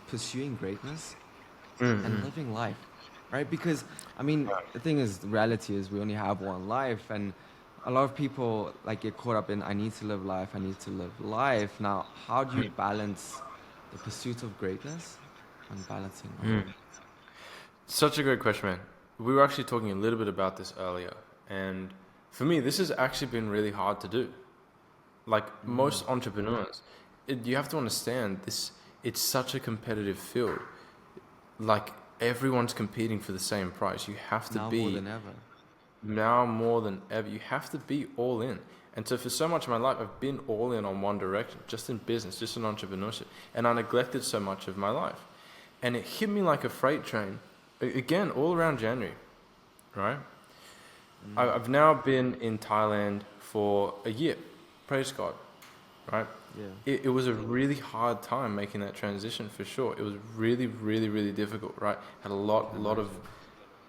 pursuing greatness and living life. Right? Because, I mean, the thing is, the reality is we only have one life, and a lot of people get caught up in, I need to live life. Now, how do you balance the pursuit of greatness and balancing life? Such a great question, man. We were actually talking a little bit about this earlier, and for me, this has actually been really hard to do. Like most entrepreneurs, you have to understand this. It's such a competitive field. Like, everyone's competing for the same price. You have to be now more than ever. You have to be all in. And so for so much of my life, I've been all in on one direction, just in business, just in entrepreneurship. And I neglected so much of my life. And it hit me like a freight train, again, all around January, right? I've now been in Thailand for a year. Praise God, right? Yeah. It was a really hard time making that transition, for sure. It was really, really, really difficult, right? Had a lot of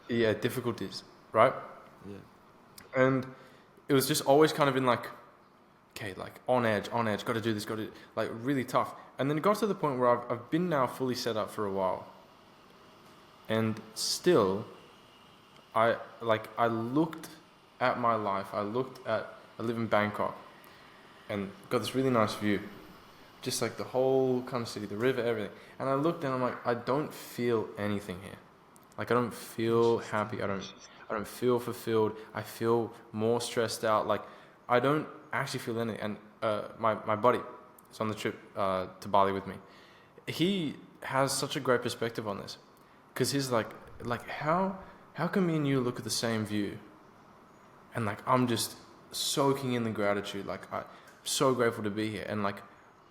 difficulties, right? Yeah. And it was just always kind of in on edge, got to do this, really tough. And then it got to the point where I've been now fully set up for a while. And still, I looked at my life. I live in Bangkok. And got this really nice view, just like the whole kind of city, the river, everything. And I looked and I'm like, I don't feel anything here. Like, I don't feel happy. I don't feel fulfilled. I feel more stressed out. Like, I don't actually feel anything. And my buddy is on the trip to Bali with me. He has such a great perspective on this, because he's like how can me and you look at the same view, and I'm just soaking in the gratitude. So grateful to be here, and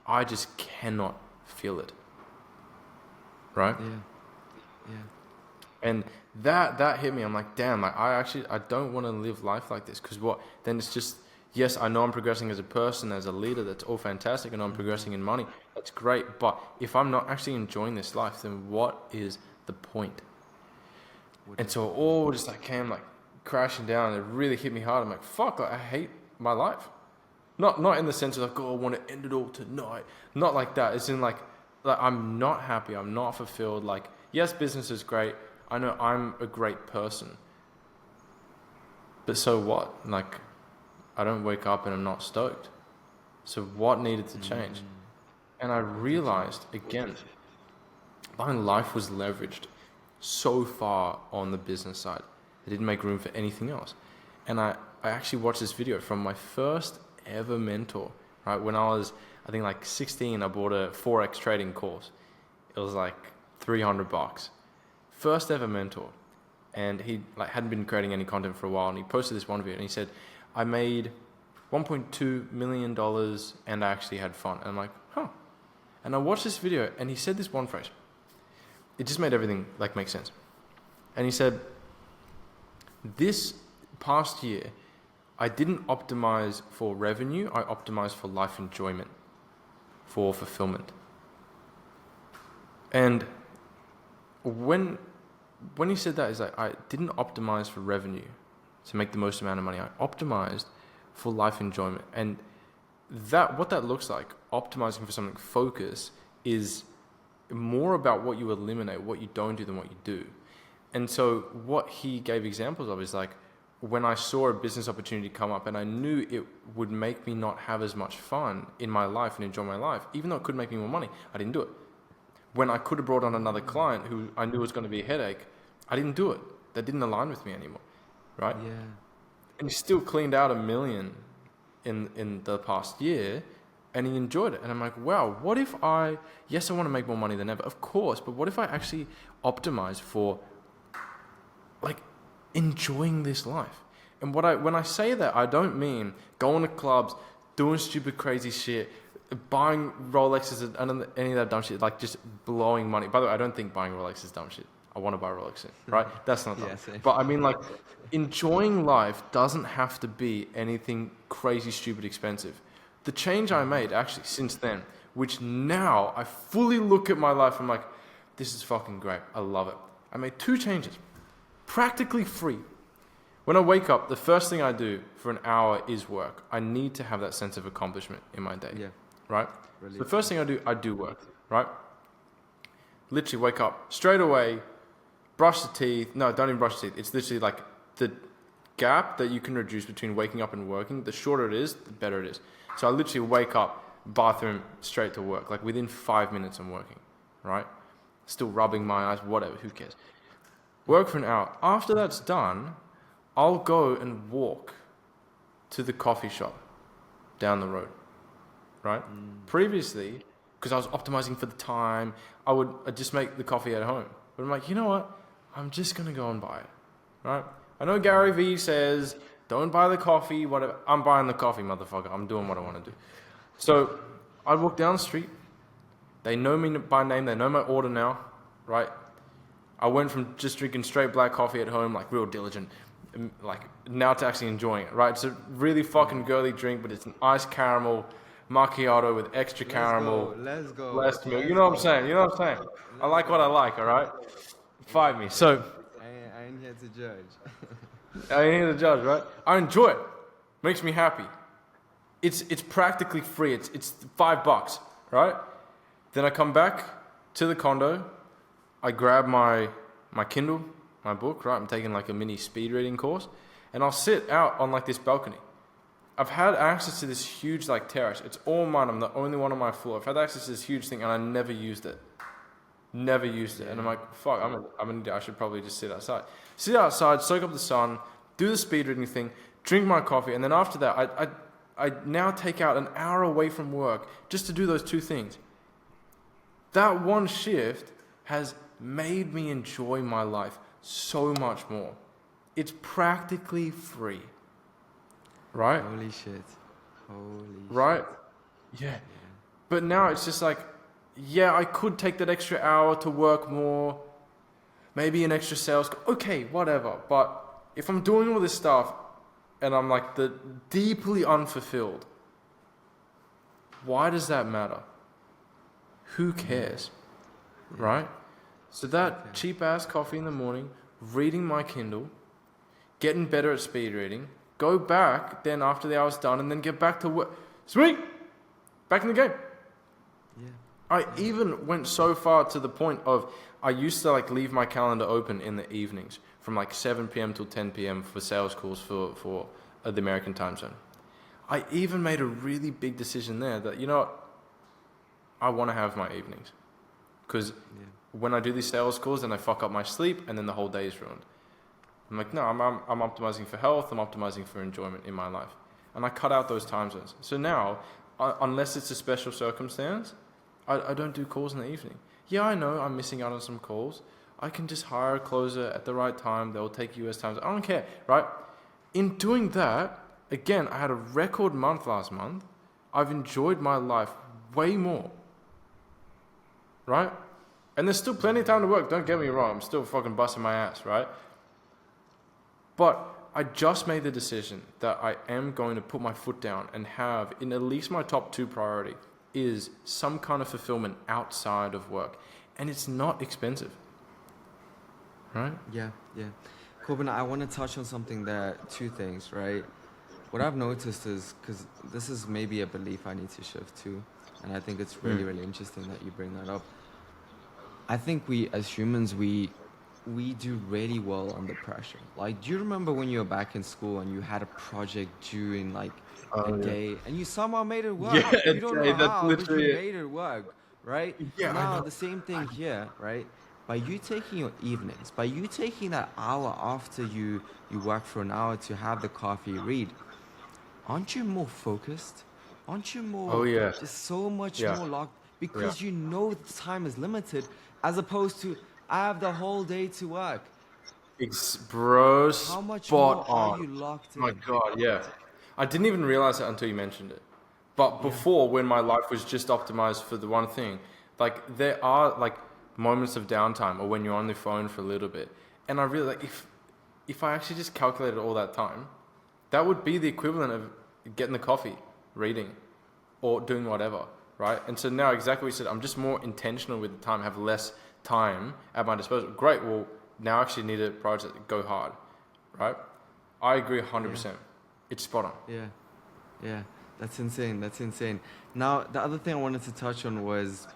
I just cannot feel it. Right? Yeah. And that hit me. I'm like, damn, I don't want to live life like this, because then it's just, yes, I know I'm progressing as a person, as a leader, that's all fantastic, and I'm progressing in money, that's great, but if I'm not actually enjoying this life, then what is the point? And so it all just came crashing down, and it really hit me hard. I'm like, fuck, I hate my life. Not in the sense of I want to end it all tonight. Not like that. It's in I'm not happy. I'm not fulfilled. Yes, business is great. I know I'm a great person. But so what? I don't wake up and I'm not stoked. So what needed to change? And I realized, again, my life was leveraged so far on the business side. I didn't make room for anything else. And I actually watched this video from my first ever mentor, right? When I was, I think 16, I bought a Forex trading course. It was $300. First ever mentor. And he hadn't been creating any content for a while, and he posted this one video and he said, I made $1.2 million and I actually had fun. And I'm like, huh. And I watched this video and he said this one phrase: it just made everything like make sense. And he said, this past year, I didn't optimize for revenue. I optimized for life enjoyment, for fulfillment. And when he said that, is like, I didn't optimize for revenue to make the most amount of money. I optimized for life enjoyment. And what that looks like, optimizing for something, focus, is more about what you eliminate, what you don't do, than what you do. And so what he gave examples of is like, when I saw a business opportunity come up and I knew it would make me not have as much fun in my life and enjoy my life, even though it could make me more money, I didn't do it. When I could have brought on another client who I knew was going to be a headache, I didn't do it. That didn't align with me anymore, right? Yeah. And he still cleaned out $1 million in the past year, and he enjoyed it. And I'm like, wow, what if yes, I want to make more money than ever, of course, but what if I actually optimize for like enjoying this life? And when I say that, I don't mean going to clubs, doing stupid crazy shit, buying Rolexes and any of that dumb shit, like just blowing money. By the way, I don't think buying Rolex is dumb shit. I want to buy Rolex, right? That's not dumb. Yeah, but I mean, like, enjoying life doesn't have to be anything crazy, stupid, expensive. The change I made actually since then, which now I fully look at my life, I'm like, this is fucking great. I love it. I made 2 changes, practically free. When I wake up, the first thing I do for an hour is work. I need to have that sense of accomplishment in my day, right? So the first thing I do work, right? Literally wake up straight away, brush the teeth. No, don't even brush the teeth. It's literally like the gap that you can reduce between waking up and working. The shorter it is, the better it is. So I literally wake up, bathroom, straight to work. Like within 5 minutes I'm working, right? Still rubbing my eyes, whatever, who cares? Work for an hour. After that's done, I'll go and walk to the coffee shop down the road, right? Previously, because I was optimizing for the time, I'd just make the coffee at home. But I'm like, you know what? I'm just going to go and buy it, right? I know Gary Vee says, don't buy the coffee, whatever. I'm buying the coffee, motherfucker. I'm doing what I want to do. So I walk down the street. They know me by name. They know my order now, right? I went from just drinking straight black coffee at home, like real diligent, like now to actually enjoying it, right? It's a really fucking girly drink, but it's an iced caramel macchiato with extra caramel. Let's go. Less milk. You know what I'm saying? You know what I'm saying? I like what I like, all right? Fight me. So I ain't here to judge. I ain't here to judge, right? I enjoy it. Makes me happy. It's practically free. It's $5, right? Then I come back to the condo. I grab my Kindle, my book, right? I'm taking like a mini speed reading course, and I'll sit out on like this balcony. I've had access to this huge like terrace. It's all mine. I'm the only one on my floor. I've had access to this huge thing, and I never used it. Never used it. And I'm like, fuck, I should probably just sit outside. Sit outside, soak up the sun, do the speed reading thing, drink my coffee, and then after that, I now take out an hour away from work just to do those 2 things. That one shift has made me enjoy my life so much more. It's practically free. Right? Holy shit. Right? Yeah. But now it's just like, yeah, I could take that extra hour to work more, maybe an extra sales. Okay, whatever. But if I'm doing all this stuff and I'm like deeply unfulfilled, why does that matter? Who cares? Right? So that cheap ass coffee in the morning, reading my Kindle, getting better at speed reading, go back then after the hour's done, and then get back to work. Sweet! Back in the game. Yeah. I even went so far to the point of I used to like leave my calendar open in the evenings from like 7 p.m. till 10 p.m. for sales calls for the American time zone. I even made a really big decision there that, you know what, I want to have my evenings. Because when I do these sales calls, then I fuck up my sleep, and then the whole day is ruined. I'm like, no, I'm optimizing for health. I'm optimizing for enjoyment in my life. And I cut out those time zones. So now, unless it's a special circumstance, I don't do calls in the evening. Yeah, I know I'm missing out on some calls. I can just hire a closer at the right time. They'll take US times. I don't care, right? In doing that, again, I had a record month last month. I've enjoyed my life way more, right? And there's still plenty of time to work. Don't get me wrong. I'm still fucking busting my ass, right? But I just made the decision that I am going to put my foot down and have, in at least my top 2 priority, is some kind of fulfillment outside of work. And it's not expensive, right? Yeah. Corbin, I want to touch on something there, 2 things, right? What I've noticed is, because this is maybe a belief I need to shift to, and I think it's really, really interesting that you bring that up. I think we, as humans, we do really well under pressure. Like, do you remember when you were back in school and you had a project due in like a day, and you somehow made it work? Yeah, You don't know how, but you made it work, right? Yeah, now, the same thing here, right? By you taking your evenings, by you taking that hour after you work for an hour to have the coffee, read, aren't you more focused? Aren't you more just so much more locked? Because you know the time is limited, as opposed to I have the whole day to work. Bro, how much spot more on. are you locked in? My God, yeah. I didn't even realize it until you mentioned it. But before, when my life was just optimized for the one thing, like there are like moments of downtime or when you're on the phone for a little bit. And I really like, if I actually just calculated all that time, that would be the equivalent of getting the coffee, reading, or doing whatever, right? And so now, exactly what you said, I'm just more intentional with the time, have less time at my disposal. Great, well, now I actually need to prioritize, go hard, right? I agree 100%. Yeah. It's spot on. Yeah, that's insane. Now, the other thing I wanted to touch on was,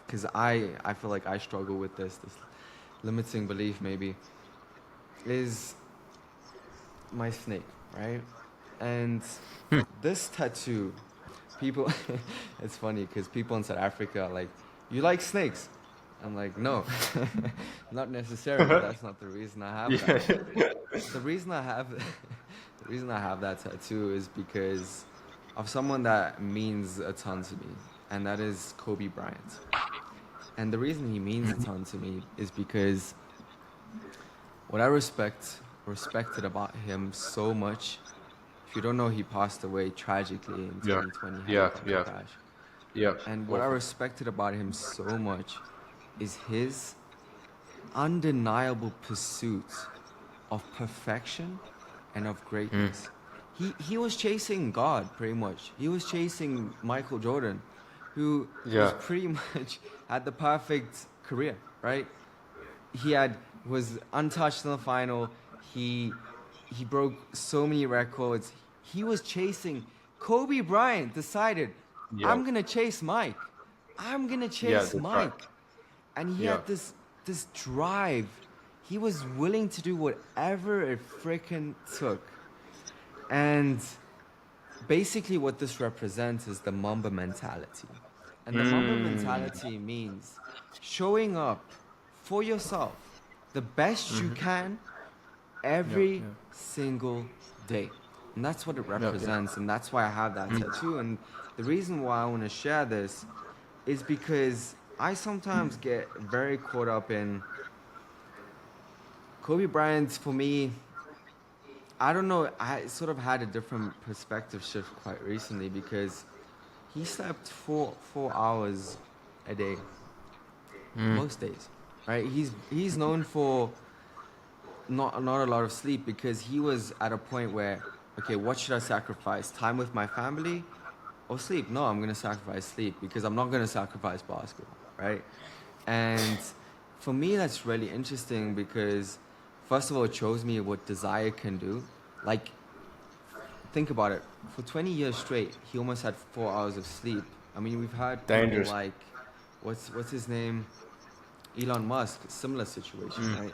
because I feel like I struggle with this limiting belief maybe, is my snake, right? And this tattoo, people, it's funny because people in South Africa are like, you like snakes? I'm like, no, not necessarily. That's not the reason I have that. The reason I have that tattoo is because of someone that means a ton to me, and that is Kobe Bryant. And the reason he means a ton to me is because what I respected about him so much. If you don't know, he passed away tragically in 2020. Crash. Yeah. And what I respected about him so much is his undeniable pursuit of perfection and of greatness. He was chasing God, pretty much. He was chasing Michael Jordan, who was pretty much had the perfect career, right? He was untouched in the final. He broke so many records. He was chasing. Kobe Bryant decided, I'm gonna chase Mike. I'm gonna chase Mike. Right. And he had this drive. He was willing to do whatever it frickin' took. And basically what this represents is the Mamba mentality. And the Mamba mentality means showing up for yourself the best you can every single day. And that's what it represents. And that's why I have that tattoo. And the reason why I want to share this is because I sometimes get very caught up in Kobe Bryant. For me, I don't know, I sort of had a different perspective shift quite recently because he slept 4 hours a day most days, right? He's known for not a lot of sleep because he was at a point where, okay, what should I sacrifice? Time with my family or sleep? No, I'm going to sacrifice sleep because I'm not going to sacrifice basketball, right? And for me, that's really interesting because, first of all, it shows me what desire can do. Like, think about it. For 20 years straight, he almost had 4 hours of sleep. I mean, we've had people like, what's his name? Elon Musk, similar situation, right?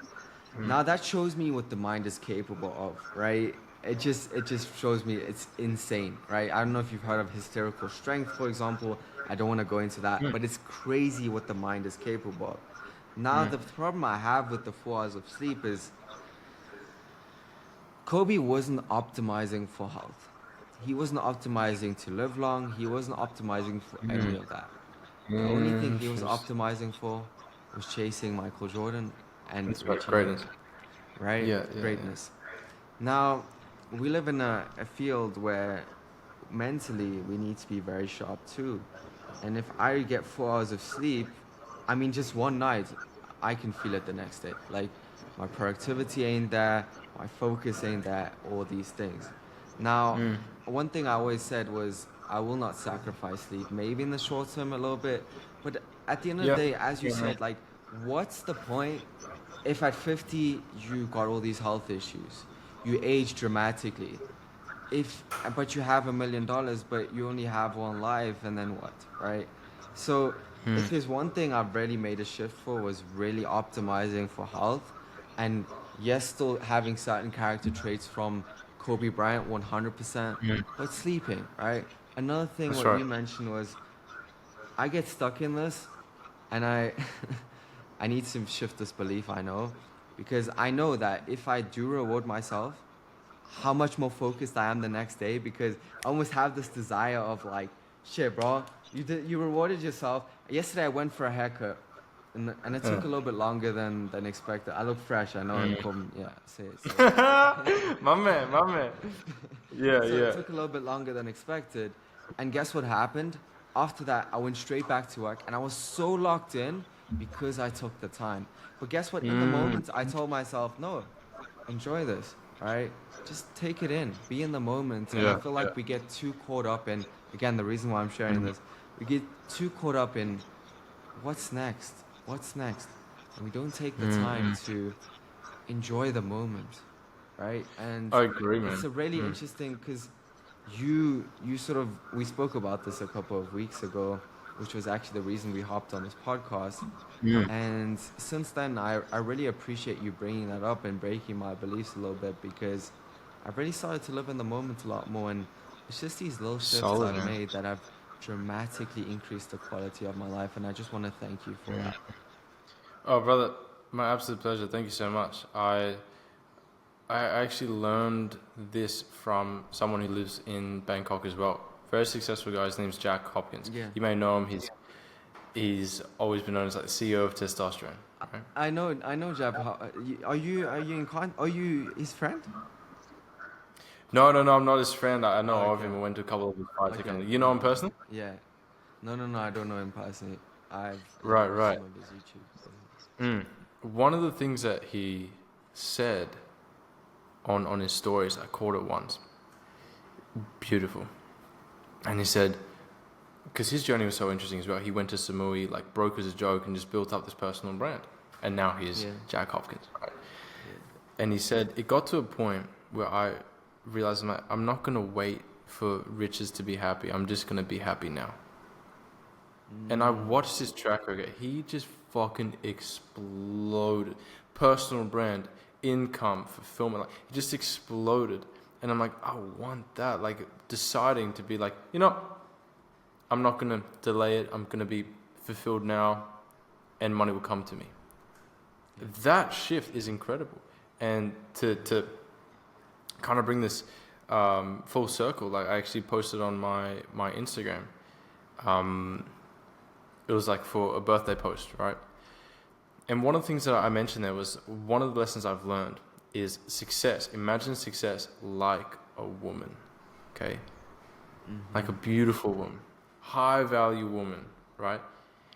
Now that shows me what the mind is capable of, right? It just shows me it's insane, right? I don't know if you've heard of hysterical strength, for example. I don't want to go into that, but it's crazy what the mind is capable of. Now the problem I have with the 4 hours of sleep is Kobe wasn't optimizing for health. He wasn't optimizing to live long. He wasn't optimizing for any of that. The only thing he was optimizing for was chasing Michael Jordan and greatness. Right? Greatness. Now, we live in a field where mentally we need to be very sharp too. And if I get 4 hours of sleep, I mean, just one night, I can feel it the next day. Like, my productivity ain't there, my focus ain't there, all these things. Now, one thing I always said was, I will not sacrifice sleep. Maybe in the short term a little bit, but at the end of the Yeah. day, as you Yeah, man. said, like, what's the point if at 50 you got all these health issues, you age dramatically, but you have $1 million, but you only have one life, and then what, right? So if there's one thing I've really made a shift for was really optimizing for health, and yes, still having certain character traits from Kobe Bryant, 100%, but sleeping, right? Another thing That's what right. you mentioned was I get stuck in this, and I I need to shift this belief, I know, because I know that if I do reward myself, how much more focused I am the next day, because I almost have this desire of like, shit, bro, you rewarded yourself. Yesterday I went for a haircut, and it took a little bit longer than expected. I look fresh, I know. Yeah, say it. Say it. My man, my man. Yeah, So it yeah. took a little bit longer than expected. And guess what happened? After that, I went straight back to work, and I was so locked in because I took the time. But guess what? In the moment, I told myself, no, enjoy this, right? Just take it in, be in the moment. And I Yeah, feel yeah. like we get too caught up in, again, the reason why I'm sharing this, we get too caught up in what's next, what's next. And we don't take the time to enjoy the moment, right? And I agree, it's man. a really interesting, because you sort of, we spoke about this a couple of weeks ago, which was actually the reason we hopped on this podcast. And since then, I really appreciate you bringing that up and breaking my beliefs a little bit, because I've really started to live in the moment a lot more. And it's just these little shifts Solid, I've man. made that have dramatically increased the quality of my life. And I just want to thank you for that. Oh, brother, my absolute pleasure. Thank you so much. I actually learned this from someone who lives in Bangkok as well. Very successful guy. His name's Jack Hopkins. Yeah. You may know him. He's always been known as like the CEO of testosterone. Right? I know, Jab. Are you are you his friend? No, I'm not his friend. I know Oh, of okay. him. I went to a couple of his fights. Okay. You know him personally? Yeah. No, I don't know him personally. I've Right, watched right. some of his YouTube videos. One of the things that he said on his stories, I caught it once. Beautiful. And he said, because his journey was so interesting as well. He went to Samui, like broke as a joke, and just built up this personal brand. And now he's Yeah. Jack Hopkins, right? And he said, it got to a point where I realized I'm not going to wait for riches to be happy. I'm just going to be happy now. And I watched his track record. He just fucking exploded. Personal brand, income, fulfillment. Like, he just exploded. And I'm like, I want that. Like, deciding to be like, I'm not going to delay it. I'm going to be fulfilled now, and money will come to me. Yeah. That shift is incredible. And to kind of bring this full circle, like I actually posted on my Instagram. It was like for a birthday post, right? And one of the things that I mentioned there was one of the lessons I've learned is success. Imagine success like a woman, okay? Like a beautiful woman, high value woman, right?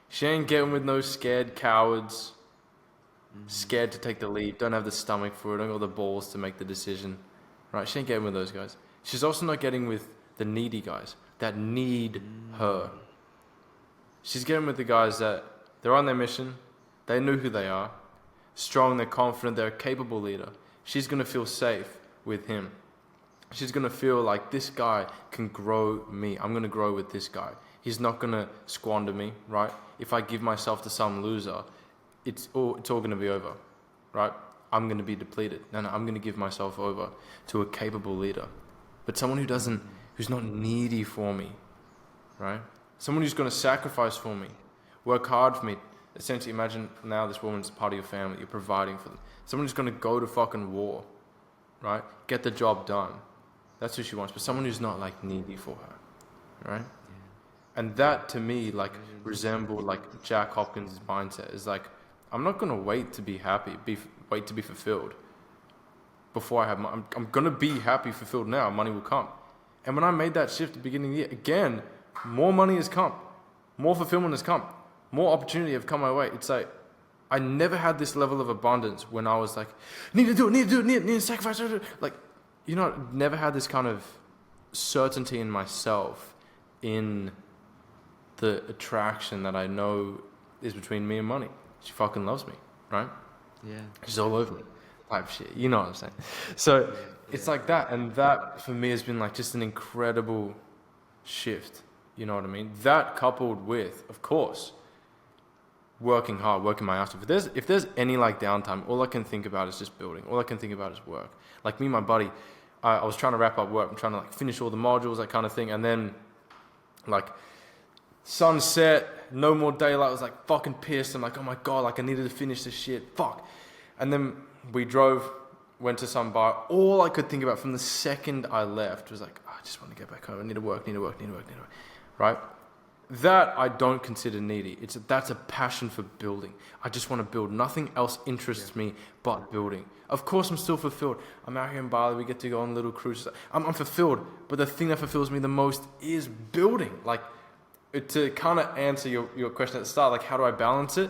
She ain't getting with no scared cowards, scared to take the lead, don't have the stomach for it, don't got the balls to make the decision, right? She ain't getting with those guys. She's also not getting with the needy guys that need her. She's getting with the guys that they're on their mission, they know who they are, strong, they're confident, they're a capable leader. She's going to feel safe with him. She's going to feel like this guy can grow me. I'm going to grow with this guy. He's not going to squander me, right? If I give myself to some loser, it's all going to be over, right? I'm going to be depleted. No, I'm going to give myself over to a capable leader. But someone who's not needy for me, right? Someone who's going to sacrifice for me, work hard for me. Essentially, imagine now this woman's part of your family. You're providing for them. Someone who's going to go to fucking war, right? Get the job done. That's who she wants. But someone who's not like needy for her, right? Yeah. And that to me like resembled like Jack Hopkins' mindset. Is like, I'm not going to wait to be happy, wait to be fulfilled before I have money. I'm going to be happy, fulfilled now. Money will come. And when I made that shift at the beginning of the year, again, more money has come. More fulfillment has come. more opportunity have come my way. It's like, I never had this level of abundance when I was like, need to sacrifice. Like, you know, never had this kind of certainty in myself in the attraction that I know is between me and money. She fucking loves me, right? Yeah. She's all over me, type shit. You know what I'm saying? So it's like that, and that for me has been like just an incredible shift. You know what I mean? That coupled with, of course, working hard, working my ass off. If there's any like downtime, all I can think about is just building. All I can think about is work. Like me and my buddy, I was trying to wrap up work. I'm trying to like finish all the modules, that kind of thing, and then like sunset, no more daylight. I was like fucking pissed. I'm like, oh my God, like I needed to finish this shit. Fuck. And then we drove, went to some bar. All I could think about from the second I left was like, oh, I just want to get back home. I need to work. Right? That I don't consider needy. That's a passion for building. I just want to build. Nothing else interests me but building. Of course, I'm still fulfilled. I'm out here in Bali. We get to go on little cruises. I'm fulfilled. But the thing that fulfills me the most is building. Like, to kind of answer your question at the start, like how do I balance it?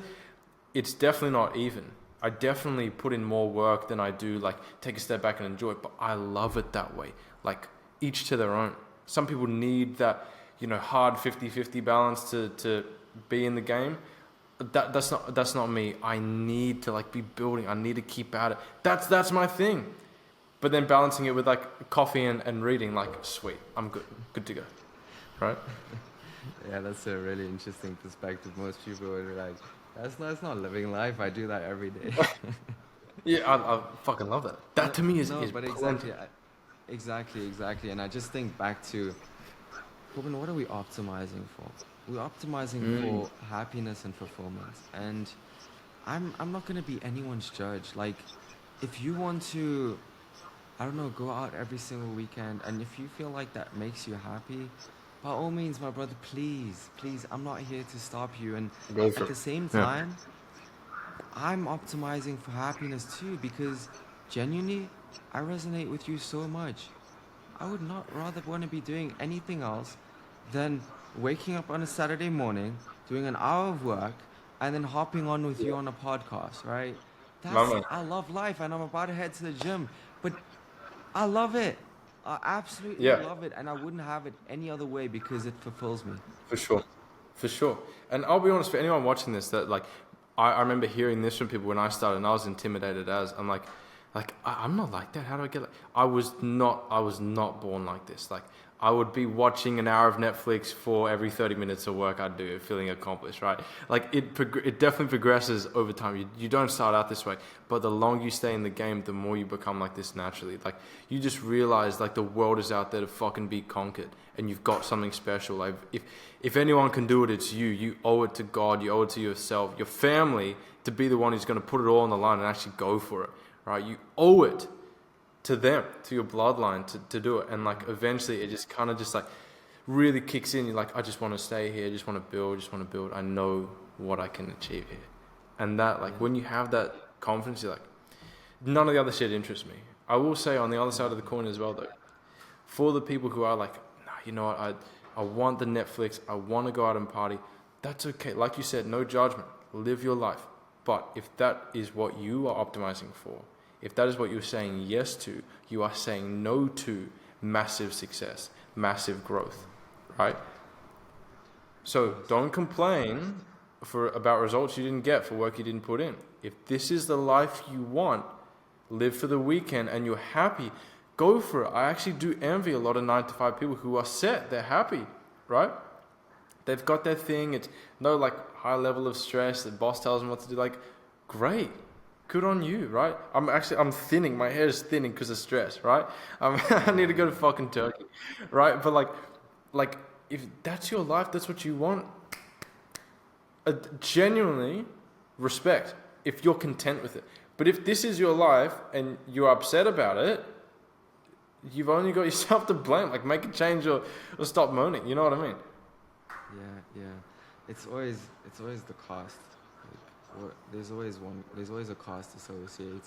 It's definitely not even. I definitely put in more work than I do like take a step back and enjoy it, but I love it that way. Like each to their own. Some people need that, you know, hard 50-50 balance to be in the game. That's not me. I need to like be building. I need to keep at it. That's my thing. But then balancing it with like coffee and reading, like sweet, I'm good to go. Right? Yeah, that's a really interesting perspective. Most people are like, that's not living life. I do that every day. Yeah, I fucking love that. That to me is but exactly. And I just think back to, Corbin, what are we optimizing for? We're optimizing for happiness and fulfillment. And I'm not going to be anyone's judge. Like, if you want to, I don't know, go out every single weekend, and if you feel like that makes you happy, by all means, my brother, please, I'm not here to stop you. And at the same time, I'm optimizing for happiness too, because genuinely, I resonate with you so much. I would not rather want to be doing anything else than waking up on a Saturday morning, doing an hour of work, and then hopping on with you on a podcast, right? I love life, and I'm about to head to the gym, but I love it. I absolutely love it, and I wouldn't have it any other way because it fulfills me. For sure. And I'll be honest, for anyone watching this, that like, I remember hearing this from people when I started, and I was intimidated as, I'm like, I'm not like that. How do I get like, I was not born like this. Like, I would be watching an hour of Netflix for every 30 minutes of work I'd do, feeling accomplished, right? Like, it definitely progresses over time. You don't start out this way, but the longer you stay in the game, the more you become like this naturally. Like, you just realize, like, the world is out there to fucking be conquered, and you've got something special. Like, if anyone can do it, it's you. You owe it to God. You owe it to yourself, your family, to be the one who's going to put it all on the line and actually go for it, right? You owe it to them, to your bloodline, to do it. And like eventually it just kind of just like really kicks in. You're like, I just want to stay here, just want to build. I know what I can achieve here. And that, like, when you have that confidence, you're like, none of the other shit interests me. I will say on the other side of the coin as well though, for the people who are like, nah, you know what, I want the Netflix, I want to go out and party, that's okay. Like you said, no judgment, live your life. But if that is what you are optimizing for, if that is what you're saying yes to, you are saying no to massive success, massive growth, right? So don't complain about results you didn't get for work you didn't put in. If this is the life you want, live for the weekend and you're happy, go for it. I actually do envy a lot of 9-to-5 people who are set, they're happy, right? They've got their thing, it's no like high level of stress, the boss tells them what to do, like, great. Good on you, right? I'm thinning. My hair is thinning because of stress, right? I need to go to fucking Turkey, right? But like, if that's your life, that's what you want. Genuinely respect if you're content with it. But if this is your life and you're upset about it, you've only got yourself to blame. Like, make a change or stop moaning. You know what I mean? Yeah. It's always the cost. There's always a cost associated,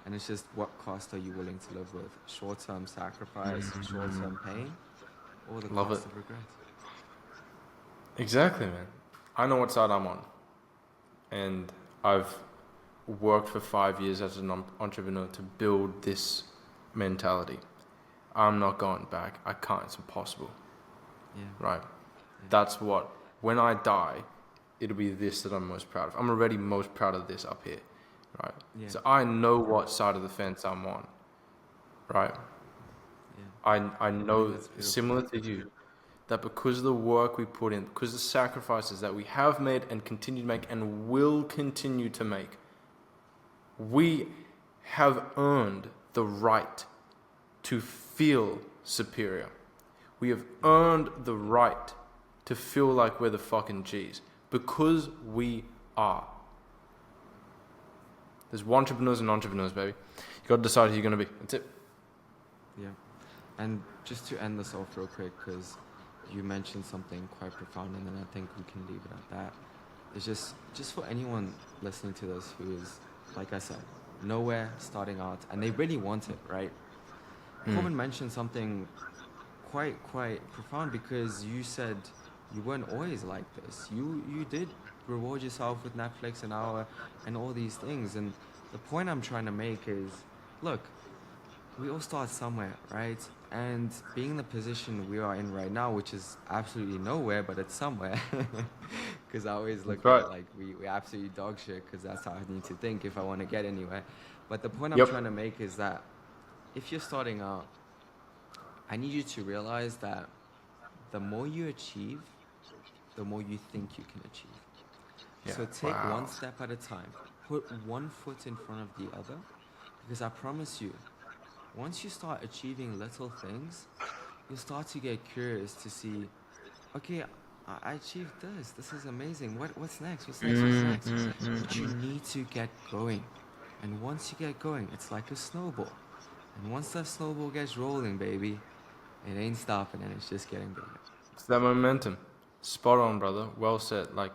and it's just what cost are you willing to live with? Short-term sacrifice, short-term pain, or the cost of regret? Exactly, man. I know what side I'm on, and I've worked for 5 years as an entrepreneur to build this mentality. I'm not going back. I can't. It's impossible. Yeah. Right. That's what, when I die, it'll be this that I'm most proud of. I'm already most proud of this up here. Right. Yeah. So I know what side of the fence I'm on. Right. Yeah. I know, similar to you, that because of the work we put in, because of the sacrifices that we have made and continue to make and will continue to make, we have earned the right to feel superior. We have earned the right to feel like we're the fucking G's, because we are. There's entrepreneurs and entrepreneurs, baby. You got to decide who you're going to be. That's it. Yeah. And just to end this off real quick, because you mentioned something quite profound, and then I think we can leave it at that. It's just for anyone listening to this who is, like I said, nowhere, starting out, and they really want it, right? Corbin mentioned something quite profound, because you said you weren't always like this. You did reward yourself with Netflix an hour and all these things. And the point I'm trying to make is, look, we all start somewhere, right? And being in the position we are in right now, which is absolutely nowhere, but it's somewhere, because I always look at it like we absolutely dog shit, because that's how I need to think if I want to get anywhere. But the point I'm trying to make is that if you're starting out, I need you to realize that the more you achieve, the more you think you can achieve. Yeah. So take one step at a time. Put one foot in front of the other, because I promise you, once you start achieving little things, you'll start to get curious to see, okay, I achieved this. This is amazing. What's next? What's next? But you need to get going. And once you get going, it's like a snowball. And once that snowball gets rolling, baby, it ain't stopping, and it's just getting bigger. It's that momentum. Spot on, brother. Well said. Like,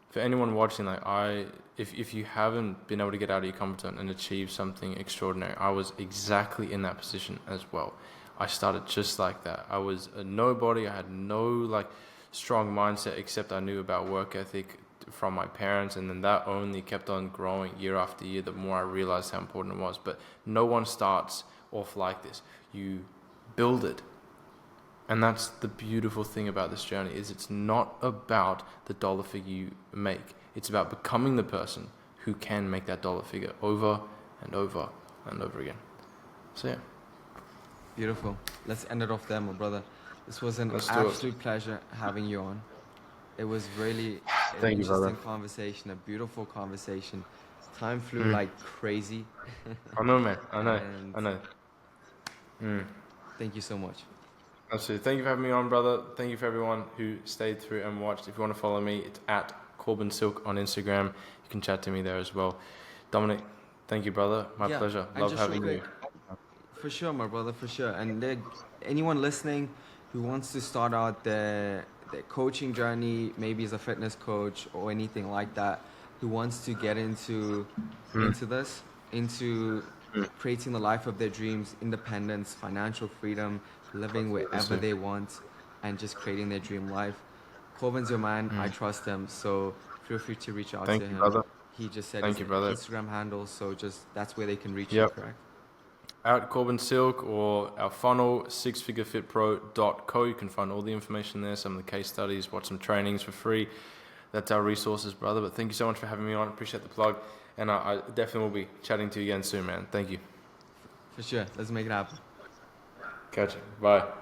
for anyone watching, like, if you haven't been able to get out of your comfort zone and achieve something extraordinary, I was exactly in that position as well. I started just like that. I was a nobody. I had no like strong mindset, except I knew about work ethic from my parents, and then that only kept on growing year after year. The more I realized how important it was. But no one starts off like this. You build it. And that's the beautiful thing about this journey, is it's not about the dollar figure you make. It's about becoming the person who can make that dollar figure over and over and over again. So yeah. Beautiful. Let's end it off there, my brother. This was an absolute pleasure having you on. It was really an interesting conversation, a beautiful conversation. Time flew like crazy. I know, man. I know. Thank you so much. Absolutely. Thank you for having me on, brother. Thank you for everyone who stayed through and watched. If you want to follow me, it's at Corbin Sylk on Instagram. You can chat to me there as well. Dominic, thank you, brother. My pleasure. Love having you. For sure, my brother, for sure. And anyone listening who wants to start out their coaching journey, maybe as a fitness coach or anything like that, who wants to get into this, into creating the life of their dreams, independence, financial freedom, living wherever they want, and just creating their dream life. Corbin's your man. I trust him. So feel free to reach out to him. Brother. He just said his Instagram handle, so just that's where they can reach you, correct? At Corbin Sylk, or our funnel, sixfigurefitpro.co. You can find all the information there, some of the case studies, watch some trainings for free. That's our resources, brother. But thank you so much for having me on. Appreciate the plug. And I definitely will be chatting to you again soon, man. Thank you. For sure. Let's make it happen. Catch you. Bye.